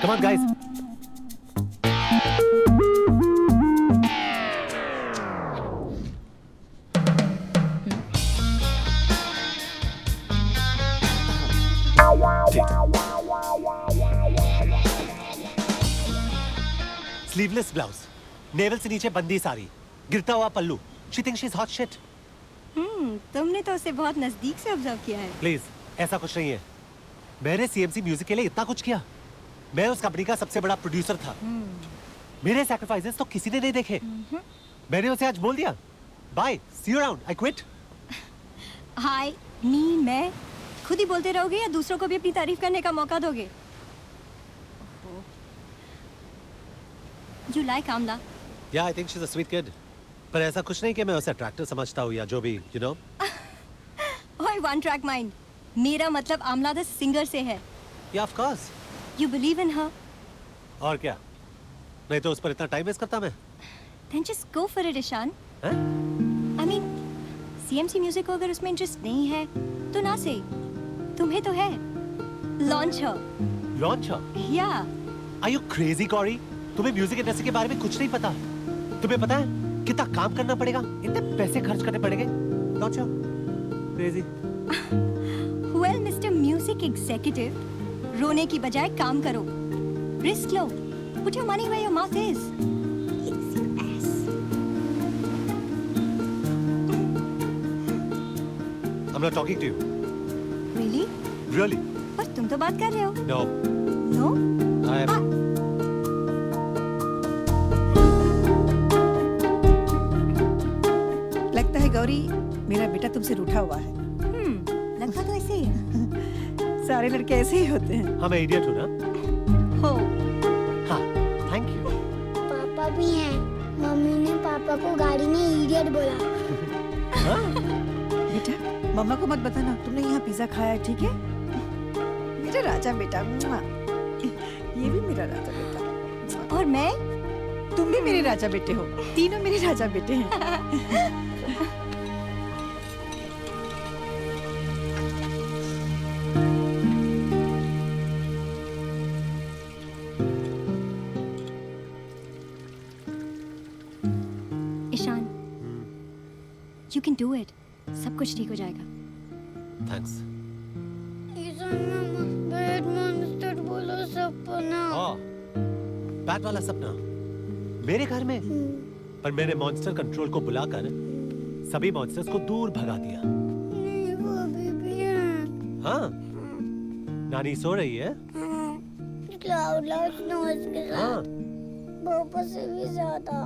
Come on, guys. Sleeveless blouse, naval से नीचे बंदी साड़ी, गिरता हुआ पल्लू। She thinks she's hot shit. तुमने तो उसे बहुत नजदीक से ऑब्जर्व किया है। प्लीज, ऐसा कुछ नहीं है। मैंने सीएमसी म्यूजिक के लिए इतना कुछ किया। मैं उस कंपनी का सबसे बड़ा प्रोड्यूसर था। मेरे सैक्रिफाइसेस तो किसी ने नहीं देखे। मैंने उसे आज बोल दिया, bye, see you around, I quit. Hi, मैं खुद ही बोलते रहोगे या दूसरों को भी अपनी तारीफ करने का मौका दोगे? You like Amla? Yeah, I think she's a sweet kid. पर ऐसा कुछ नहीं कि मैं उसे अट्रैक्टिव समझता हूँ या जो भी, you know? ओए, वन ट्रैक माइंड। मेरा मतलब आमला द सिंगर से है। Yeah, of course. You believe in her? और क्या? नहीं तो उस पर इतना टाइम वेस्ट करता मैं। Then just go for it, Ishaan. I mean, CMC music को अगर उसमें इंटरेस्ट नहीं है तो ना से। तुम्हें तो है। Launch her. Launch her? Yeah. Are you crazy, Corey? तुम्हें म्यूजिक इंडस्ट्री के बारे में कुछ नहीं पता। तुम्हें पता है कितना काम करना पड़ेगा, इतने पैसे खर्च करने पड़ेंगे? Launch her? Crazy. Well, Mr. Music Executive, रोने की बजाय काम करो। Risk low. Put your money where your mouth is. Yes, you ass. I'm not talking to you. Really? Really? पर तुम तो बात कर रहे हो। No. No? I am. लगता है गौरी, मेरा बेटा तुमसे रूठा हुआ है। लगता तो ऐसे ही है। सारे लड़के ऐसे ही होते हैं। हाँ, मैं इडियट हूँ ना? हो। हाँ, थैंक यू। पापा भी हैं। मम्मी ने पापा को गाड़ी में इडियट बोला। बेटा, मम्मा को मत बताना तुमने यहाँ पिज्जा खाया है, ठीक है? मेरा राजा बेटा। ये भी मेरा राजा बेटा। और मैं? तुम भी मेरे राजा बेटे हो। तीनों मेरे राजा बेटे हैं। Ishan, you can do it. सब कुछ ठीक हो जाएगा। Thanks. बैट मॉन्स्टर बोलो सपना। हाँ, बैट वाला सपना मेरे घर में। पर मैंने मॉन्स्टर कंट्रोल को बुलाकर सभी मॉन्स्टर्स को दूर भगा दिया। नहीं, वो अभी भी हैं। हाँ, नानी सो रही है। लाउड नॉइज के साथ। हाँ, पापा से भी ज्यादा।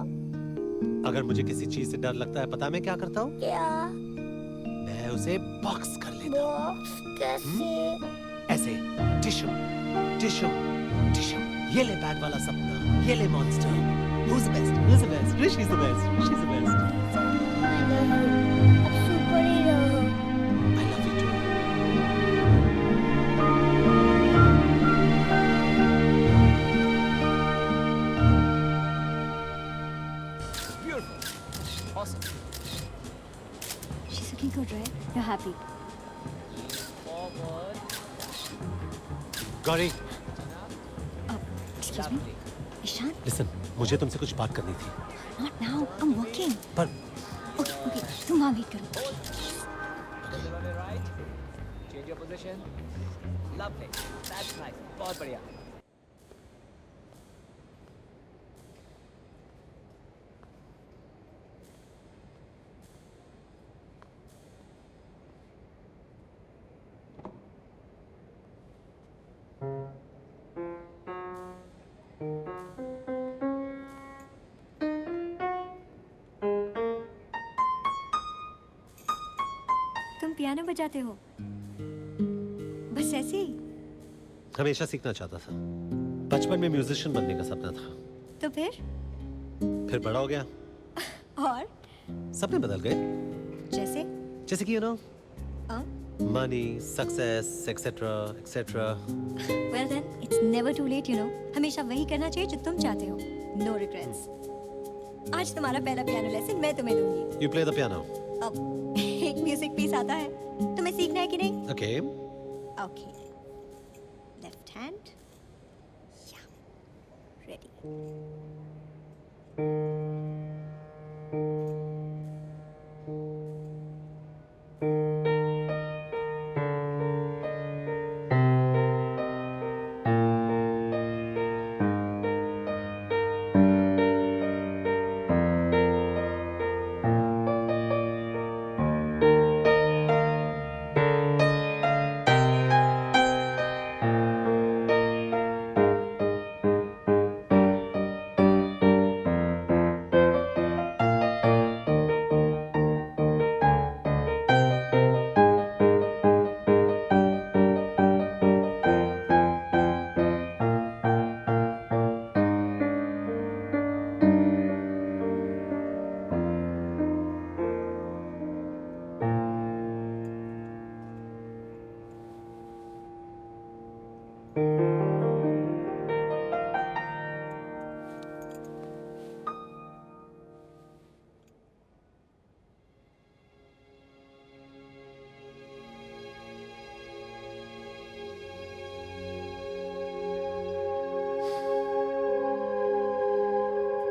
अगर मुझे किसी चीज से डर लगता है, पता है मैं क्या करता हूँ? क्या? मैं उसे बॉक्स कर लेता हूँ। बॉक्स कैसे? ऐसे, टिश्यू, टिश्यू, टिश्यू। ये ले बैट वाला सपना, ये ले monster. Who's the best? Who's the best? Rishi's the best. Rishi's the best. I love you. अब सुपर हीरो हो। I love you too. Beautiful. Awesome. She's looking good, right? You're happy. Forward. Gauri, Excuse me? Ishan? listen, मुझे तुमसे कुछ बात करनी थी. Not now. I'm working. पर Okay, तुम वहाँ वेट करो. Middle on your right. Change your position. Lovely. That's nice. बहुत बढ़िया. तुम पियानो बजाते हो? बस ऐसे ही? हमेशा सीखना चाहता था. बचपन में म्यूजिशियन बनने का सपना था. तो फिर बड़ा हो गया. और? सपने बदल गए. जैसे कि money, success, etcetera etcetera. Well then, it's never too late, you know. हमेशा वही करना चाहिए जो तुम चाहते हो. No regrets. आज तुम्हारा पहला पियानो लेसन मैं तुम्हें दूंगी. You play the piano. अब एक म्यूजिक पीस आता है. तुम्हें सीखना है कि नहीं? Okay. Okay. Left hand. Yeah. Ready.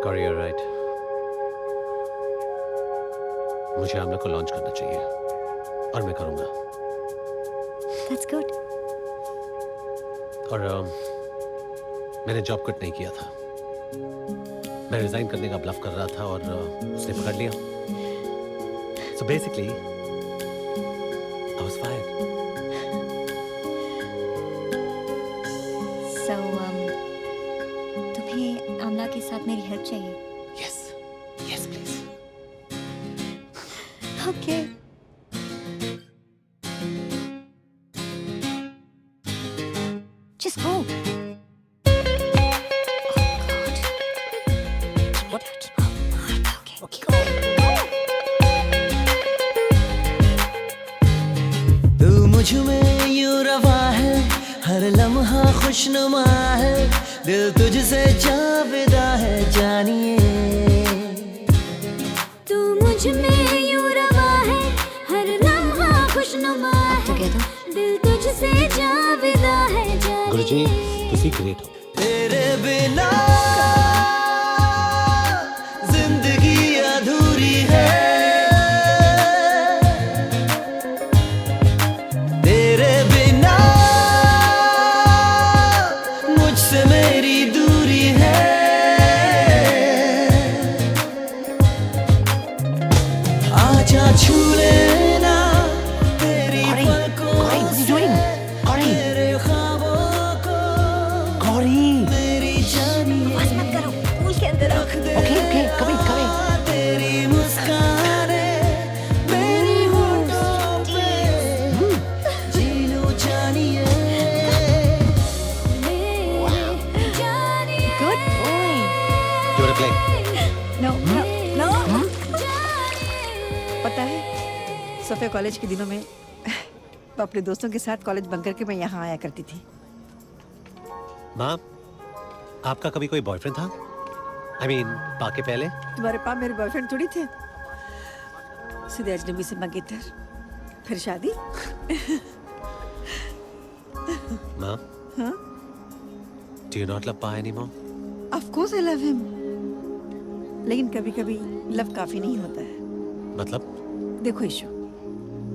Gauri, you're right. मुझे आमना को लॉन्च करना चाहिए और मैं करूंगा. That's good. और मैंने जॉब क्विट नहीं किया था. मैं रिजाइन करने का ब्लफ कर रहा था और उसने पकड़ लिया. So basically, I was fired. So, तुम्हें आमला के साथ मेरी हेल्प चाहिए? Yes. Yes, please. Okay. Just go. तू मुझ में यूं रवा है, हर लम्हा खुशनुमा है, दिल तुझसे जाविदा है जानिए. तू मुझ में यूं रवा है, हर लम्हा खुशनुमा है, दिल तुझसे जाविदा है जानिए. गुरुजी, तुसी ग्रेट हो. तेरे बिना जिंदगी अधूरी है, तेरे बिना मुझसे मेरी दूरी है. आजा छू लेना तेरी पलकों से मेरे ख्वाबों को, मेरी जानिए. आवाज मत करो. पूल के अंदर आओ. Okay, coming. तेरी मुस्काने मेरी होठों पे जी लो जानिए. Good boy. You wanna play? No no no. पता है सोफिया कॉलेज के दिनों में वो अपने दोस्तों के साथ कॉलेज बंक करके मैं यहाँ आया करती थी। माँ, आपका कभी कोई बॉयफ्रेंड था? I mean, पा के पहले? तुम्हारे पास मेरे बॉयफ्रेंड थोड़ी थे। सीधे अजनबी से मंगेतर, फिर शादी। माँ, हाँ? Do you not love Pa anymore? Of course I love him. लेकिन कभी-कभी लव काफी नहीं होता है। मतलब? देखो ईशु,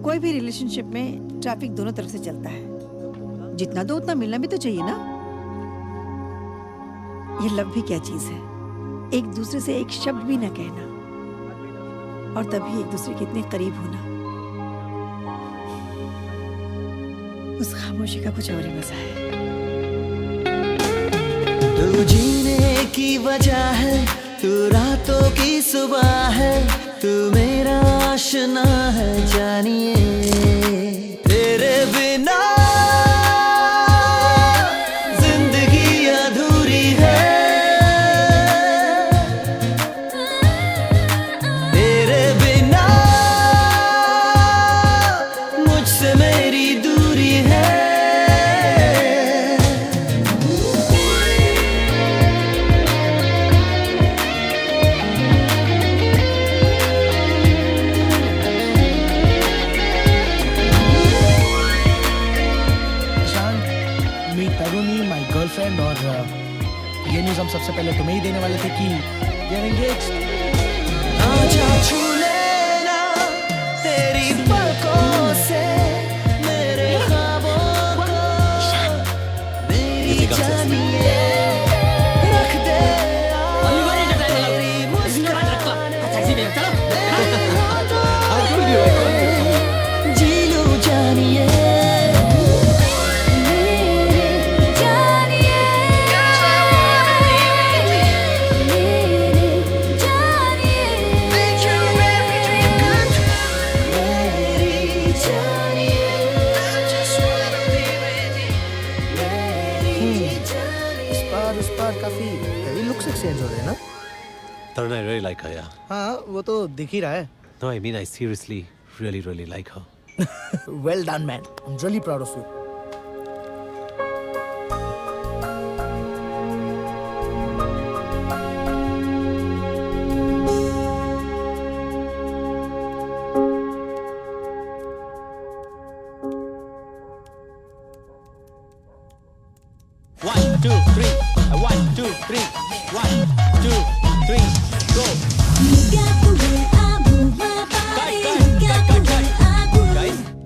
कोई भी रिलेशनशिप में ट्रैफिक दोनों तरफ से चलता है। जितना दो उतना मिलना भी तो चाहिए ना। ये लव भी क्या चीज है, एक दूसरे से एक शब्द भी ना कहना और तभी एक दूसरे के इतने करीब होना, उस खामोशी का कुछ और ही मजा है। तू जीने की वजह है, तू रातों की सुबह है, तू मेरा आशना है जानिए। तेरे बिना जिंदगी अधूरी है, तेरे बिना मुझसे मेरी दूरी है। गर्लफ्रेंड और ये न्यूज़ हम सबसे पहले तुम्हें ही देने वाले थे कि we are engaged। आजा छू लेना तेरी पलकों से मेरे ख्वाबों को, मेरी जानिए रख दे तेरी मुस्कान जी लूं जानिए। इस बार काफी हेवी लुक्स एक्सचेंज हो रहे हैं ना? Tarun, I really like her, yeah. हाँ, वो तो दिख ही रहा है। No, I mean, I seriously, really like her. Well done, man. I'm really proud of you.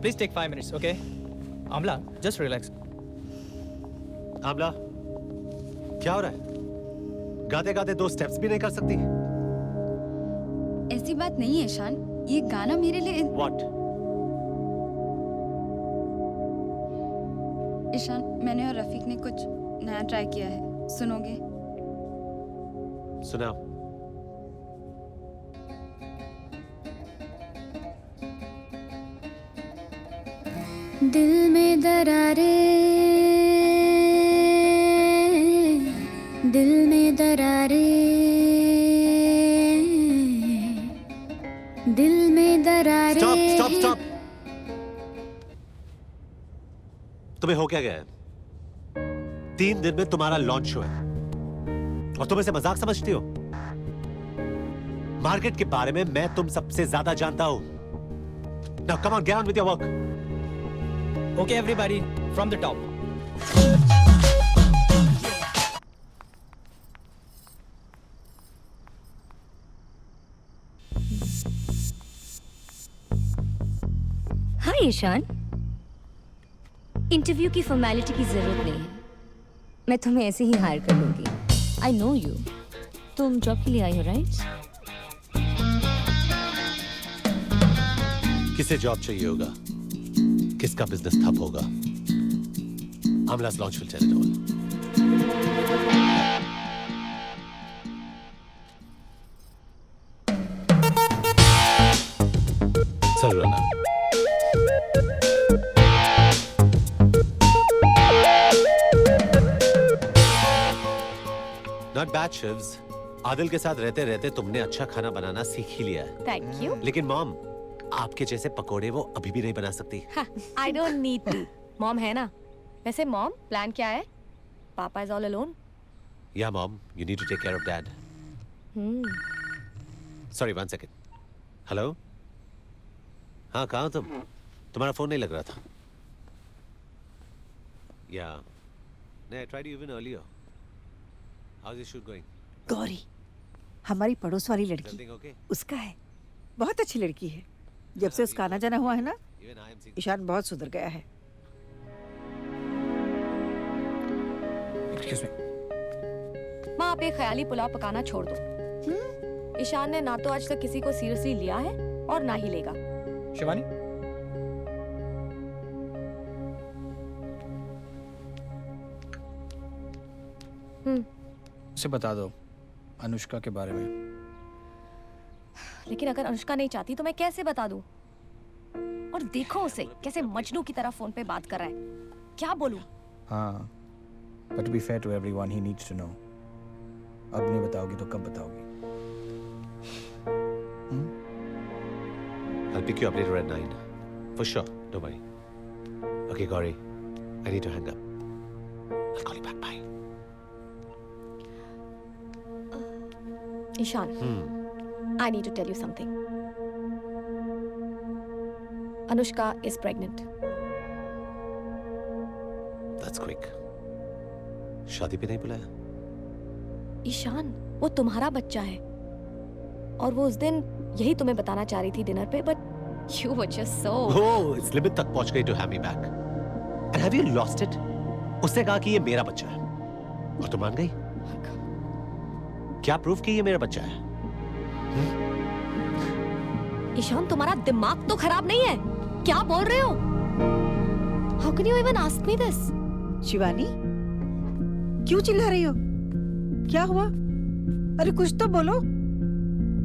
Please take 5 minutes, okay? Amla, just relax. Amla, क्या हो रहा है? गाते गाते 2 स्टेप्स भी नहीं कर सकती? ऐसी बात नहीं है शान, ये गाना मेरे लिए। What? ईशान, मैंने और रफीक ने कुछ नया ट्राई किया है, सुनोगे? सुनाओ। दिल में दरारें, दिल में दरारें, दिल में दरारें। Stop! तुम्हें हो क्या गया है? 3 दिन में तुम्हारा लॉन्च शो है और तुम इसे मजाक समझती हो? मार्केट के बारे में मैं तुम सबसे ज्यादा जानता हूं। Now come on, get on with your work. Okay, everybody, from the top. Hi Ishaan, interview की फॉर्मेलिटी की जरूरत नहीं है, मैं तुम्हें ऐसे ही हायर कर लूंगी। आई नो यू, तुम जॉब के लिए आई हो राइट? किसे जॉब चाहिए होगा, किसका बिजनेस ठप होगा, आमला's launch will tell it all. Sir, Rana. Not bad, Shivs. Adil के साथ रहते रहते तुमने अच्छा खाना बनाना सीख ही लिया है। Thank you. लेकिन मॉम, आपके जैसे पकोड़े वो अभी भी नहीं बना सकती। I don't need to. Mom है ना। वैसे मॉम, प्लान क्या है? पापा इज ऑल अलोन? या mom, you need to take care of dad. Sorry, 1 second. Hello, हाँ कहाँ तुम? तुम्हारा फोन नहीं लग रहा था। या नहीं, I tried you even earlier. How is the shoot going? Gauri, हमारी पड़ोस वाली लड़की, Everything okay? उसका है। बहुत अच्छी लड़की है। जब से उसका आना जाना हुआ है ना, Even I am seeing. Ishan बहुत सुधर गया है। Excuse me. माँ, आप ये ख्याली पुलाव पकाना छोड़ दो। ईशान ने ना तो आज तक किसी को सीरियसली लिया है और ना ही लेगा। शिवानी, उसे बता दो अनुष्का के बारे में। लेकिन अगर अनुष्का नहीं चाहती तो मैं कैसे बता दूं? और देखो उसे कैसे मजनू की तरह फोन पे बात कर रहा है। क्या बोलूं? हाँ, but to be fair to everyone, he needs to know. अब नहीं बताओगी तो कब बताओगी? I'll pick you up later at 9. For sure, don't worry. Okay, Gauri, I need to hang up. I'll call you back. Bye. Ishan, I need to tell you something. Anushka is pregnant. That's quick. शादी पे नहीं बुलाया? ईशान, वो तुम्हारा बच्चा है और वो उस दिन यही तुम्हें बताना चाह रही थी डिनर पे, but you were just so. Oh, इस लिमिट तक पहुंच गई to have me back. And have you lost it? उसने कहा कि ये मेरा बच्चा है और तुम मान गई? क्या प्रूफ कि ये मेरा बच्चा है? ईशान, तुम्हारा दिमाग तो खराब नहीं है? क्या बोल रहे हो? How can you even ask me this? Shivani, क्यों चिल्ला रही हो? क्या हुआ? अरे कुछ तो बोलो।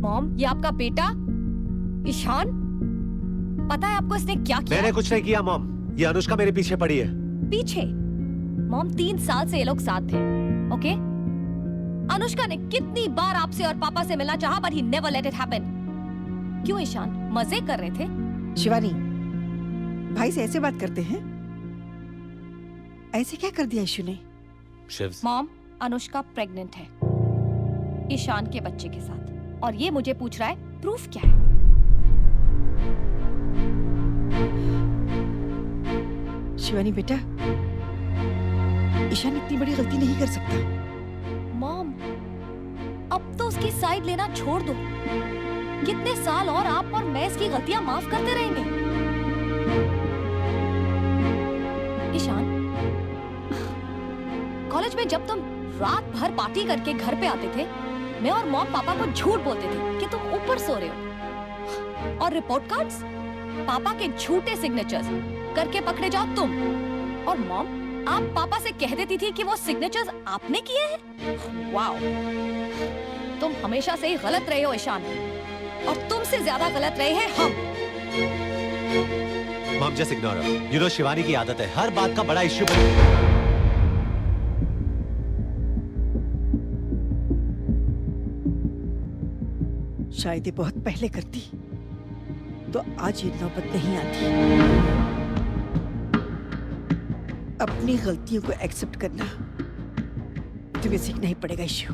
मॉम, ये आपका बेटा ईशान, पता है आपको इसने क्या किया? मैंने कुछ नहीं किया मॉम, ये अनुष्का मेरे पीछे पड़ी है। पीछे? मॉम, 3 साल से ये लोग साथ थे, ओके? अनुष्का ने कितनी बार आपसे और पापा से मिलना चाहा, but he never let it happen. क्यों ईशान, मजे कर रहे थे? शिवानी, भाई से ऐसे बात करते हैं? ऐसे क्या कर दिया ईशु ने? शिव्स। मॉम, अनुष्का प्रेग्नेंट है ईशान के बच्चे के साथ और ये मुझे पूछ रहा है प्रूफ क्या है? शिवानी बेटा, ईशान इतनी बड़ी गलती नहीं कर सकता। मॉम, अब तो उसकी साइड लेना छोड़ दो। कितने साल और आप और मैं इसकी गलतियां माफ करते रहेंगे? ईशान, कॉलेज में जब तुम रात भर पार्टी करके घर पे आते थे, मैं और मॉम पापा को झूठ बोलते थे कि तुम ऊपर सो रहे हो। और रिपोर्ट कार्ड्स, पापा के झूठे सिग्नेचर्स करके पकड़े जाओ तुम। और मॉम, आप पापा से कह देती थी कि वो सिग्नेचर्स आपने किए हैं। वाओ, तुम हमेशा से ही गलत रहे हो ईशान, और तुमसे ज्यादा गलत रहे हैं हम। Mom, just ignore her. You know Shivani की आदत है हर बात का बड़ा इश्यू। शायद ये बहुत पहले करती तो आज ये नौबत नहीं आती। अपनी गलतियों को एक्सेप्ट करना तुम्हें सीखना ही पड़ेगा ईशु।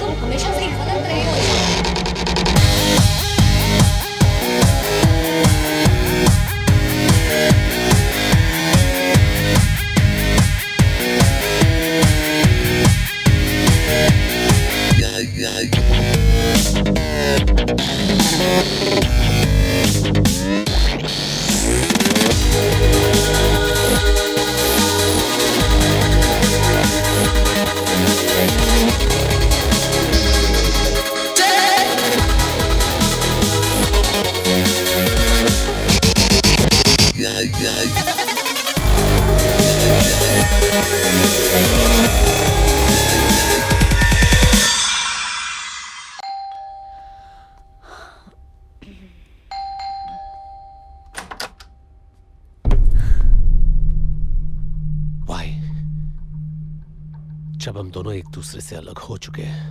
तुम हमेशा से ही गलत रहे हो ईशान। Yeah. जब हम दोनों एक दूसरे से अलग हो चुके हैं,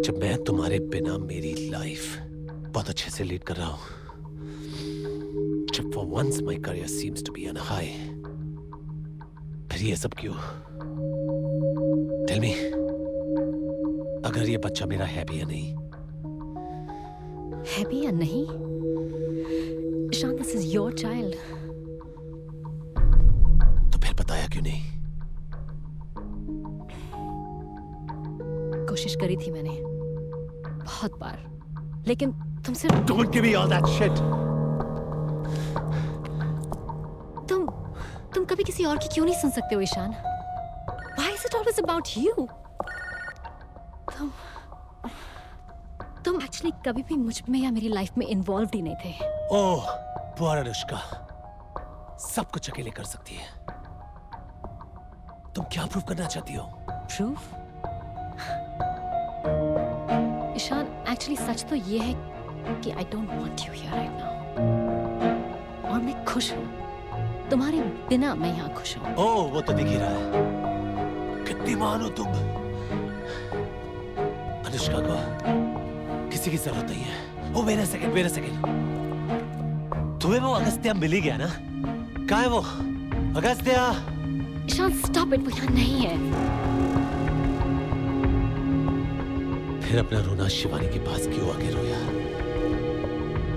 जब मैं तुम्हारे बिना मेरी लाइफ बहुत अच्छे से लीड कर रहा हूं, जब for once my career seems to be on a high, फिर ये सब क्यों? Tell me, अगर ये बच्चा मेरा है भी या नहीं? है भी या नहीं? Ishan, this is your child. तो फिर बताया क्यों नहीं? कोशिश करी थी मैंने बहुत बार, लेकिन तुमसे Don't give me all that shit. तुम कभी किसी और की क्यों नहीं सुन सकते हो Ishaan? Why is it always about you? तुम एक्चुअली कभी भी मुझ में या मेरी लाइफ में इन्वॉल्व ही नहीं थे। ओह, पुअर अनुष्का, सब कुछ अकेले कर सकती है। तुम क्या प्रूव करना चाहती हो? प्रूफ? ईशान, एक्चुअली सच तो ये है कि I don't want you here right now। और मैं खुश हूँ, तुम्हारे बिना मैं यहाँ खुश हूँ। ओह, वो तो दिख ही रहा है। कितनी मान हो तुम? अनुष्का को किसी की जरूरत नहीं है। ओ, वेट अ सेकंड। तुम्हें वो अगस्त्या मिल ही गया ना? कहाँ है वो? अगस्त्या! ईशान, स्टॉप इट, वो यहाँ नहीं है। फिर अपना रोना शिवानी के पास क्यों आके रोया?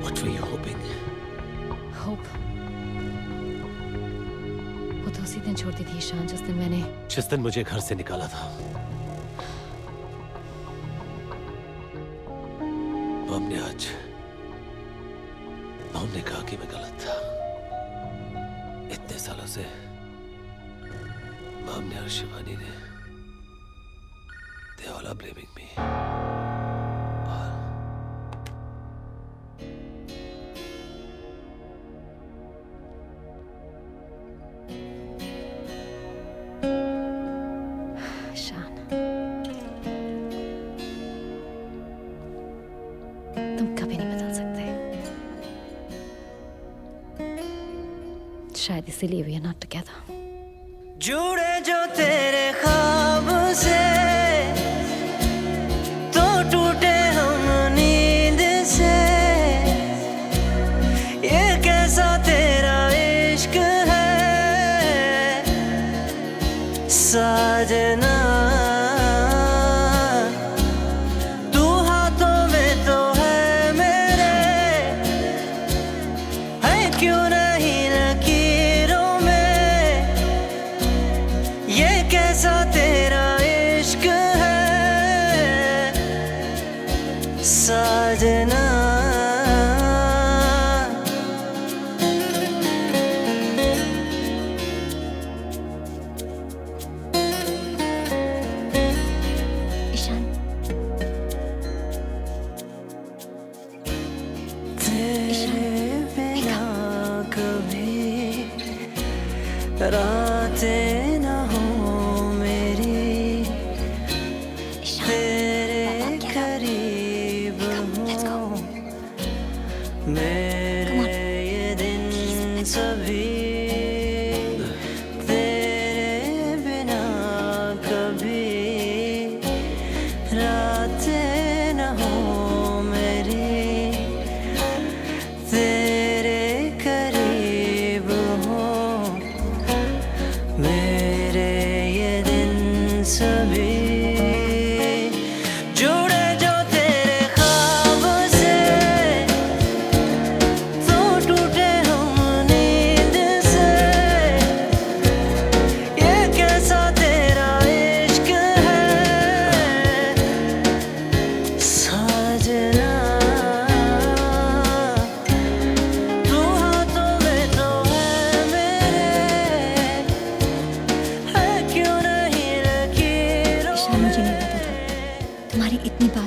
What were you hoping? Hope? वो तो उसी दिन छोड़ दी थी ईशान, जिस दिन मुझे घर से निकाला था। हमने कहा कि मैं गलत था। इतने सालों से मॉम ने और शिवानी ने, they all are blaming me. शायद इसीलिए we are not together। जुड़े जो तेरे ख्वाब से तो टूटे हम नींद से, ये कैसा तेरा इश्क है साजना। तू हाथों में तो है मेरे, है क्यों नहीं कैसा तेरा इश्क है साजना। ईशान, तेरे बिना कभी रातें ना हो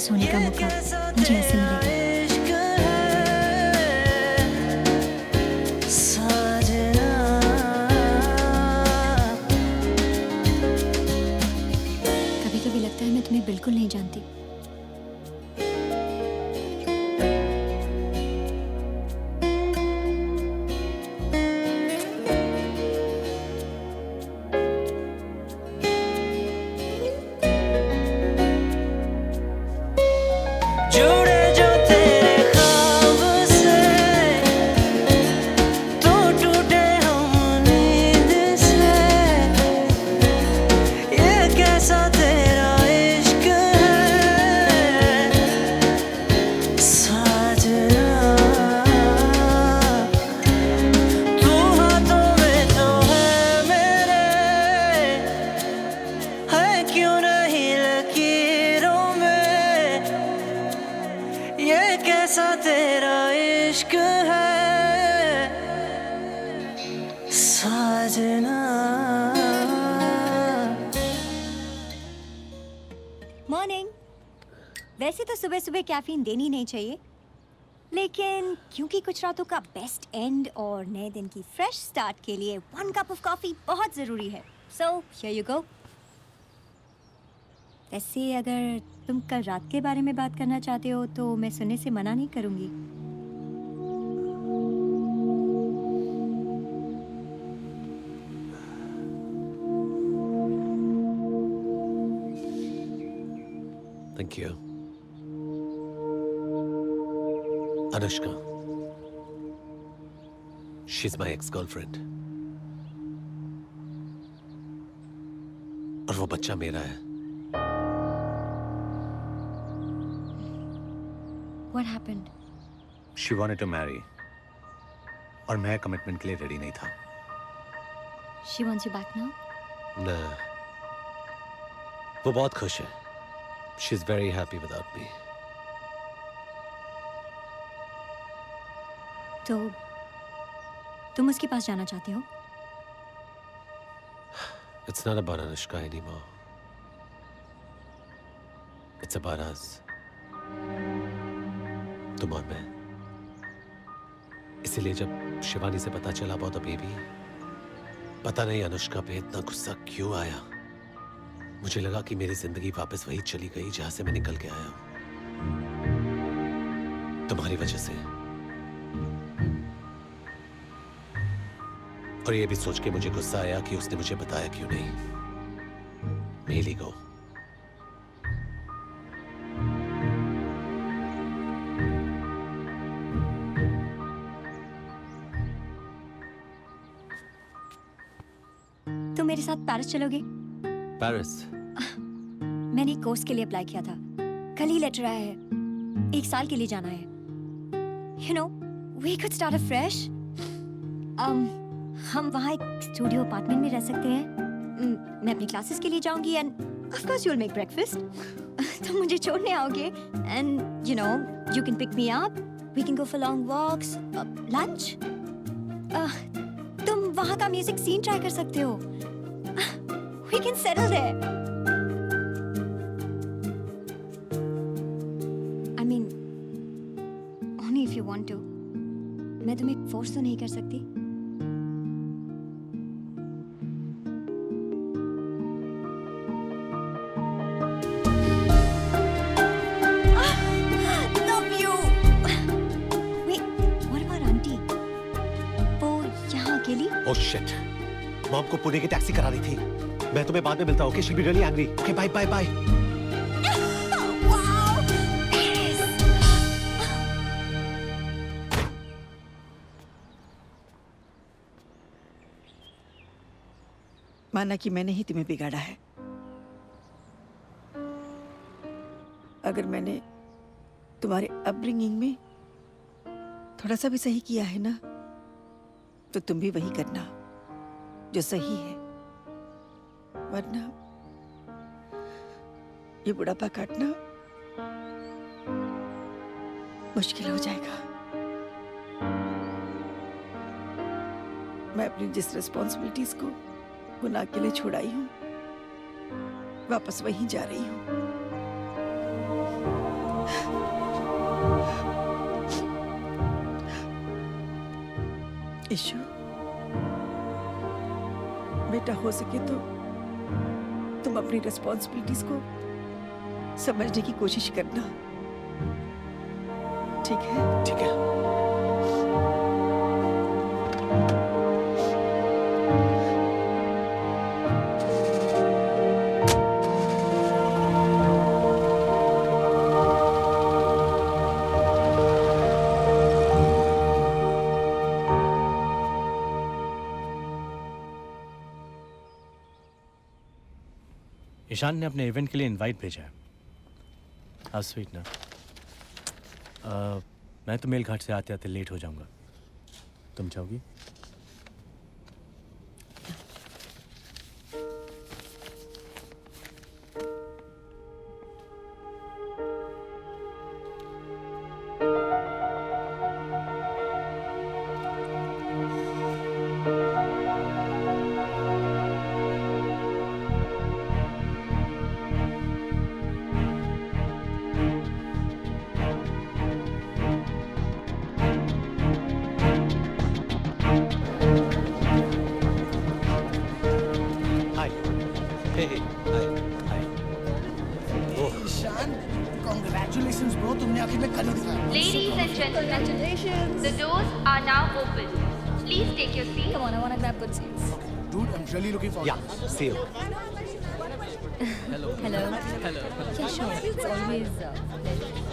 होने का मौका मुझे ऐसे मिलेगा। कभी-कभी लगता है मैं तुम्हें बिल्कुल नहीं जानती। जुड़े जो तेरे ख्वाब से तो टूटे हम नींद से ये कैसा तेरा इश्क है साजना तू हाथों में तो है मेरे है क्यों नहीं लकीरों में ये कैसा तेरा इश्क है साजना मॉर्निंग। वैसे तो सुबह सुबह कैफीन देनी नहीं चाहिए, लेकिन क्योंकि कुछ रातों का बेस्ट एंड और नए दिन की फ्रेश स्टार्ट के लिए 1 कप ऑफ कॉफी बहुत ज़रूरी है। So here you go. वैसे अगर तुम कल रात के बारे में बात करना चाहते हो तो मैं सुनने से मना नहीं करूँगी। Thank you. Anushka. She's my ex-girlfriend. और वो बच्चा मेरा है। What happened? She wanted to marry. और मैं कमिटमेंट के लिए रेडी नहीं था। She wants you back now? ना, वो बहुत खुश है। She's very happy without me. तो तुम उसके पास जाना चाहते हो? It's not about Anushka anymore. It's about us. तुम और मैं। इसीलिए जब शिवानी से पता चला about the baby, पता नहीं अनुष्का पे इतना गुस्सा क्यों आया। मुझे लगा कि मेरी जिंदगी वापस वही चली गई जहां से मैं निकल के आया हूं, तुम्हारी वजह से। और ये भी सोच के मुझे गुस्सा आया कि उसने मुझे बताया क्यों नहीं। Male ego. तुम मेरे साथ पेरिस चलोगे? पेरिस? मैंने एक कोर्स के लिए अप्लाई किया था, कल ही लेटर आया है। 1 साल के लिए जाना है। You know, we could start afresh. हम वहाँ एक स्टूडियो अपार्टमेंट में रह सकते हैं। मैं अपनी क्लासेस के लिए जाऊंगी and of course you'll make breakfast. तुम मुझे छोड़ने आओगे and you know you can pick me up. We can go for long walks, lunch. तुम वहाँ का म्यूजिक सीन ट्राई कर सकते हो। We can settle there. I mean, only if you want to. मैं तुम्हें फोर्स तो नहीं कर सकती। Love you. Wait, what about auntie? वो यहाँ अकेली? Oh shit. मॉम को पुणे की टैक्सी करा रही थी। मैं तुम्हें बाद में मिलता हूँ। Okay, she'll be really angry. Okay, bye, bye, bye. Wow, Paris. माना कि मैंने ही तुम्हें बिगाड़ा है। अगर मैंने तुम्हारे अपब्रिंगिंग में थोड़ा सा भी सही किया है ना, तो तुम भी वही करना जो सही है, वरना ये बुढ़ापा काटना मुश्किल हो जाएगा। मैं अपनी जिस रिस्पॉन्सिबिलिटीज को गुनाह के लिए छुड़ाई हूँ, वापस वहीं जा रही हूँ। ईशु, बेटा हो सके तो तुम अपनी रिस्पॉन्सिबिलिटीज को समझने की कोशिश करना, ठीक है? ठीक है। ईशान ने अपने इवेंट के लिए इनवाइट भेजा है। हाउ स्वीट ना। मैं तो मेलघाट से आते आते लेट हो जाऊंगा। तुम चाहोगी? Congratulations, bro. तुमने आखिर में खरीद लिया। Ladies and gentlemen, congratulations. The doors are now open. Please take your seat. Come on, I want to grab good seats. Dude, I'm really looking forward. Yeah, see you. Hello. Yeah, sure. It's always pleasure.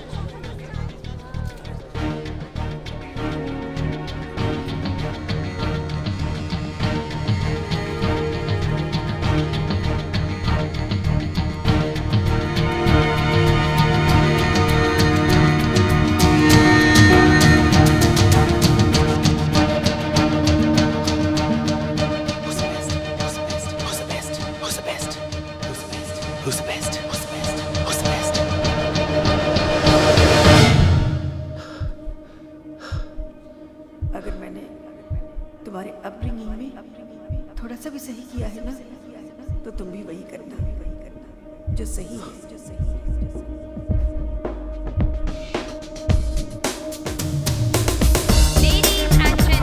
Who's the best? अगर मैंने तुम्हारे upbringing में थोड़ा सा भी सही किया है ना, तो तुम भी वही करना जो सही है। Ladies and gentlemen,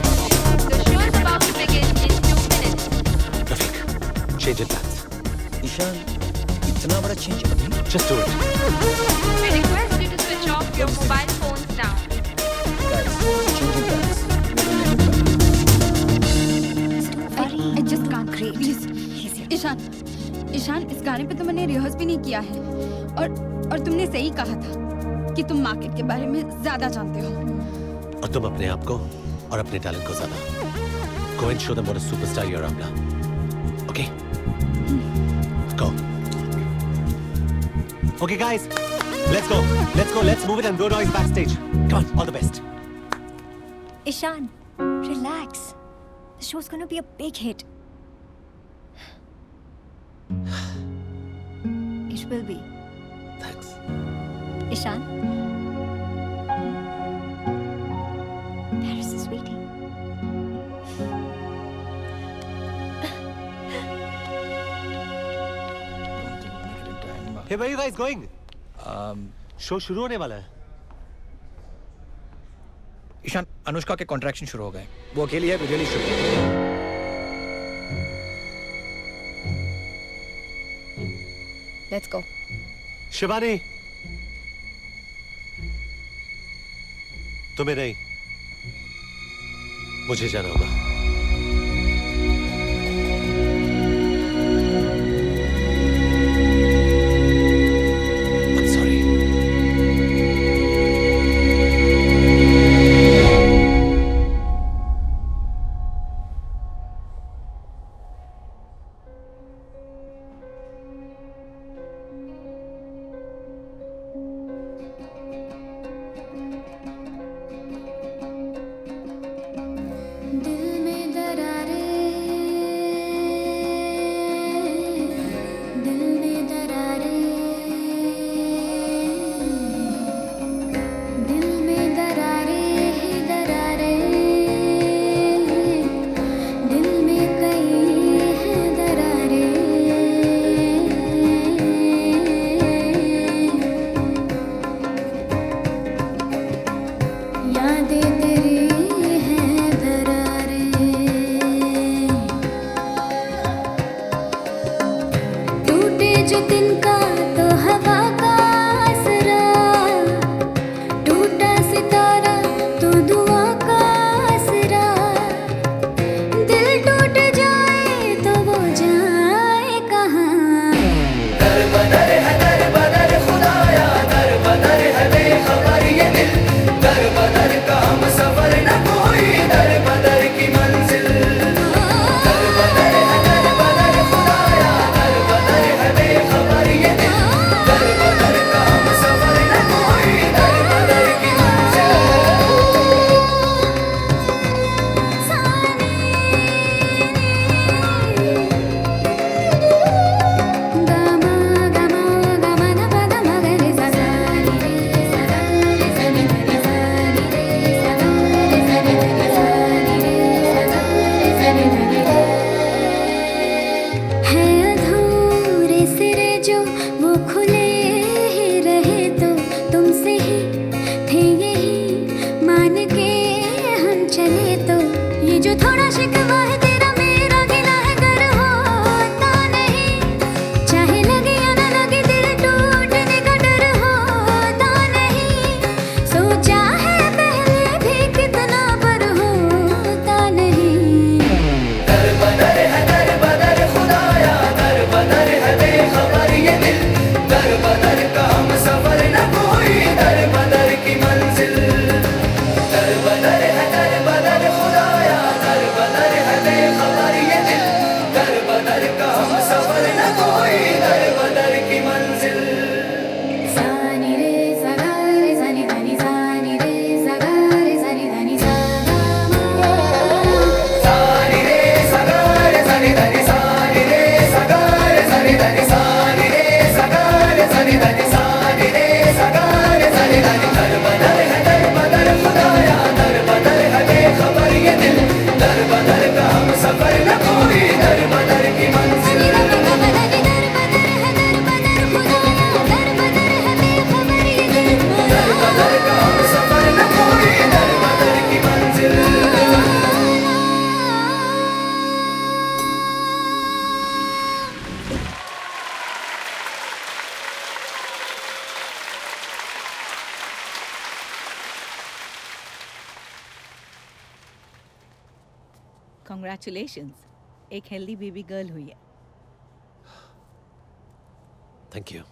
the show is about to begin in 2 minutes. Rafiq, change in plans. Ishan, इतना बड़ा चेंज अभी? Just do it. We request you to switch off your mobile phones now. Guys, change in plans. I just can't. Please. Ishan, इस गाने पे तो मैंने rehearse भी नहीं किया है, और तुमने सही कहा था कि तुम मार्केट के बारे में ज्यादा जानते हो। और तुम अपने आप को और अपने टैलेंट को ज्यादा। Go and show them what a superstar you are, Amna. Okay? Go. Okay, guys. Let's go. Let's move it and blow noise backstage. Come on, all the best. Ishan, relax. The show's gonna be a big hit. It will be. Thanks. Ishan, Paris is waiting. Hey, where are you guys going? Show शुरू होने वाला है। ईशान, अनुष्का के contraction शुरू हो गए। वो अकेली है, रियली शुरू। Let's go. शिवानी, तुम्हें नहीं, मुझे जाना होगा। दिल में दर बदर है दर बदर खुदाया दर बदर है बेखबर ये दिल दर बदर का हम सफर न पूरी दर बदर की मंजिल दर बदर का हम सफर न पूरी दर बदर की मंजिल Congratulations, एक हेल्दी बेबी गर्ल हुई है. Thank you.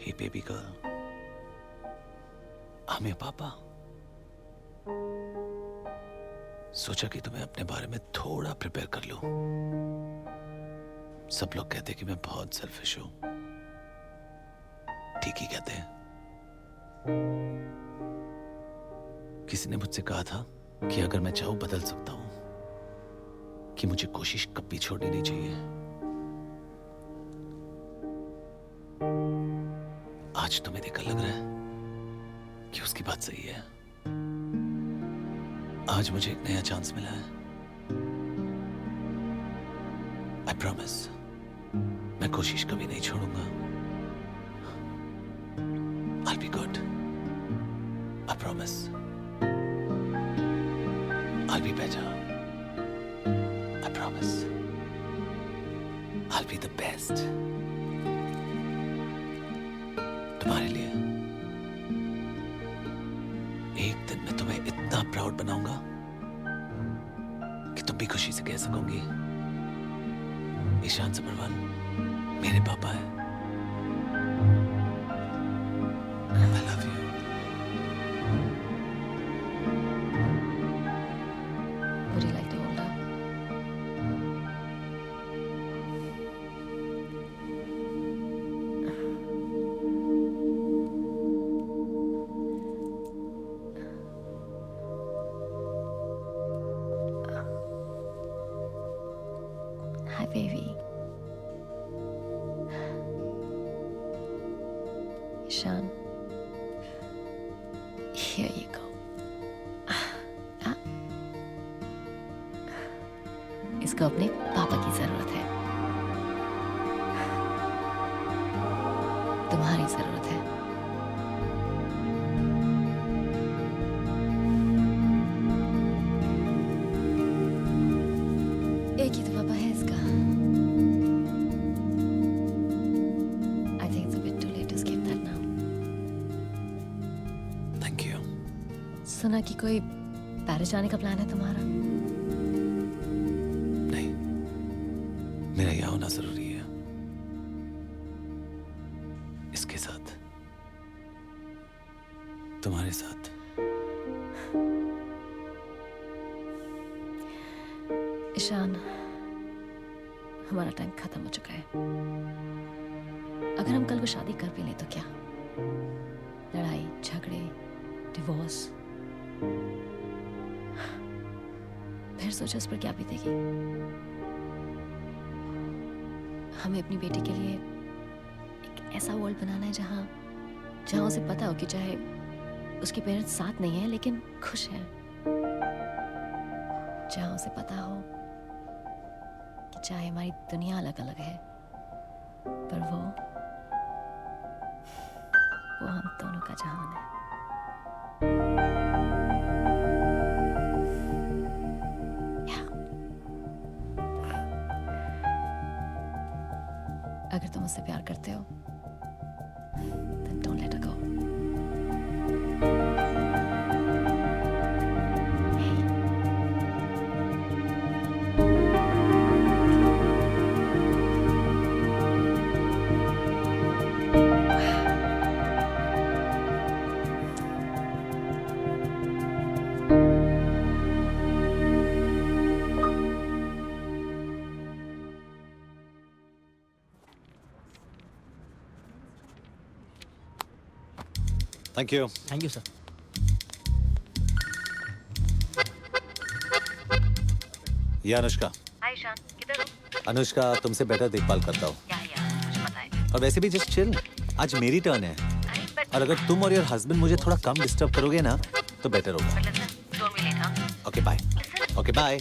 Hey baby girl, I'm your पापा. सोचा कि तुम्हें अपने बारे में थोड़ा प्रिपेयर कर लूं. सब लोग कहते हैं कि मैं बहुत सेल्फिश हूं. ठीक ही कहते हैं. किसी ने मुझसे कहा था कि अगर मैं चाहूं बदल सकता हूं, कि मुझे कोशिश कभी छोड़नी नहीं चाहिए. आज तुम्हें देखकर लग रहा है कि उसकी बात सही है. आज मुझे एक नया चांस मिला है. आई प्रॉमिस, मैं कोशिश कभी नहीं छोड़ूंगा. I'll be good. I promise. I'll be better. I promise. I'll be the best. तुम्हारे लिए एक दिन मैं तुम्हें इतना प्राउड बनाऊंगा कि तुम भी खुशी से कह सकोगी, ईशान सबरवाल मेरे पापा है. I love you. Would you like to hold up? Hi, baby. Ishan, here you go. इसको अपने पापा की जरूरत है. तुम्हारी जरूरत है. एक ही तो पापा है इसका. I think it's a bit too late to skip that now. Thank you. सुना कि कोई पेरिस जाने का प्लान है तुम्हारा. नहीं, मेरा यहाँ होना जरूरी है. इसके साथ, तुम्हारे साथ. ईशान, हमारा टाइम खत्म हो चुका है. अगर हम कल को शादी कर भी लें तो क्या? लड़ाई झगड़े, डिवोर्स, फिर सोचो उस पर क्या बीतेगी. हमें अपनी बेटी के लिए एक ऐसा वर्ल्ड बनाना है जहाँ उसे पता हो कि चाहे उसके पेरेंट्स साथ नहीं है लेकिन खुश हैं. जहाँ उसे पता हो कि चाहे हमारी दुनिया अलग अलग है पर वो हम दोनों का जहान है. अगर तुम मुझसे प्यार करते हो then don't let her go. Thank you. Thank you sir. ये अनुष्का। हाय ईशान, किधर हो? अनुष्का तुमसे बेटर देखभाल करता हूँ। मुझे पता है। और वैसे भी जस्ट चिल, आज मेरी टर्न है। और अगर तुम और योर हस्बैंड मुझे थोड़ा कम डिस्टर्ब करोगे ना तो बेटर होगा। Okay bye. Okay bye.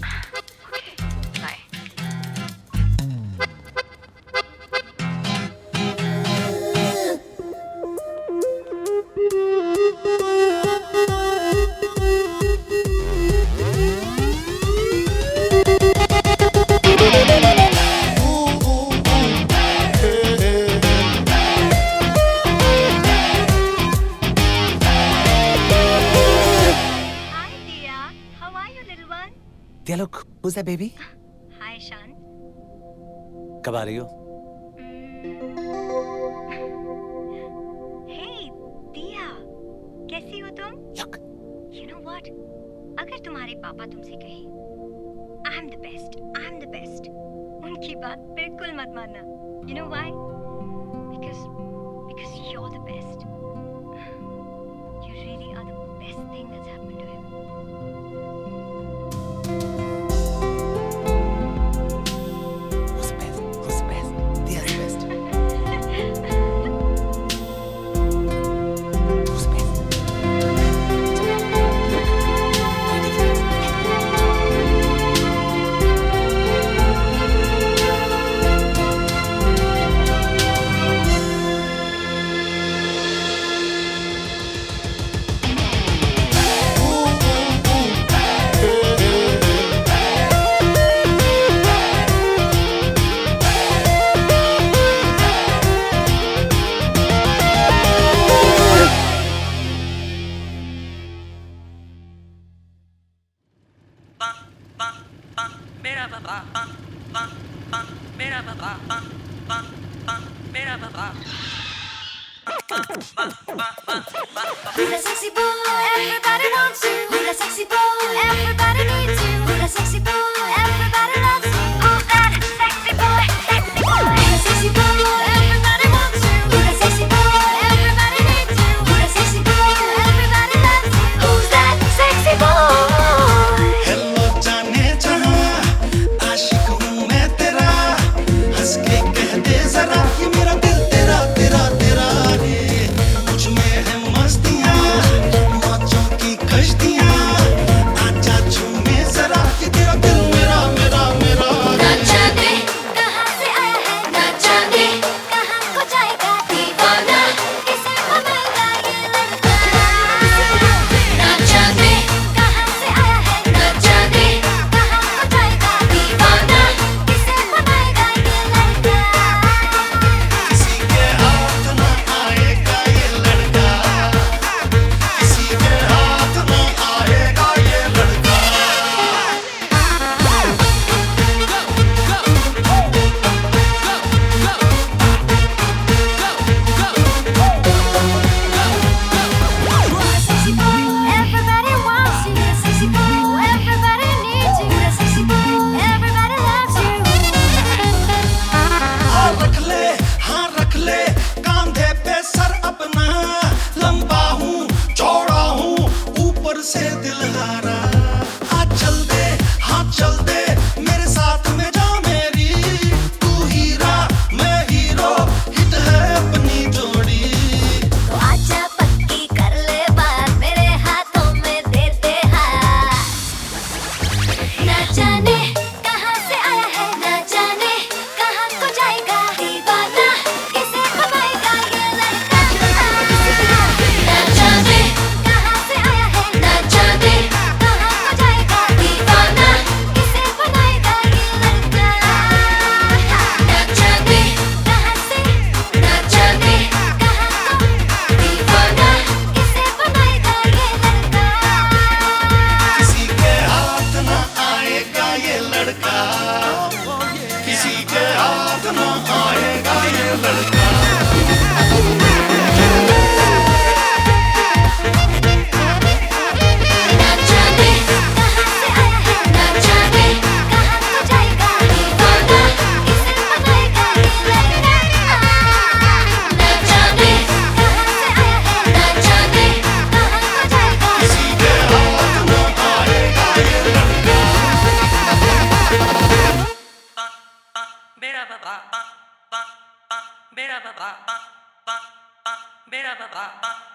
Look, who's that baby? Hi Ishaan. कब आ रही हो? हे दिया, कैसी हो तुम? Look. You know what? अगर तुम्हारे पापा तुमसे कहें I'm the best, I'm the best, उनकी बात बिल्कुल मत मानना। You know why? Because you're the best. You really are the best thing that's happened to him. Who's that sexy boy? Everybody wants you. Who's that sexy boy? Everybody needs you. Who's that sexy boy? Everybody loves you. Who's that sexy boy? Sexy boy. Who's that sexy boy? Everybody wants you. Who's that sexy boy? Everybody needs you. Who's that sexy boy? Everybody loves you. Who's that sexy boy? Hello जाने जहां आशिक हूँ मैं तेरा, हंस के कह दे जरा ये मेरा दिल तेरा तेरा तेरा है। मुझ में है मस्तियाँ, मौजों की कश्तियाँ, आजा झूमे जरा ये तेरा दिल मेरा मेरा मेरा है। ना जाने कहाँ से आया है, ना जाने कहाँ को जाएगा दीवाना, किसे बनाएगा ये लड़का। ना जाने कहाँ से आया है, ना जाने कहाँ को जाएगा दीवाना, किसे बनाएगा ये लड़का। Bera ba ba ba ba ba. Bera ba ba ba.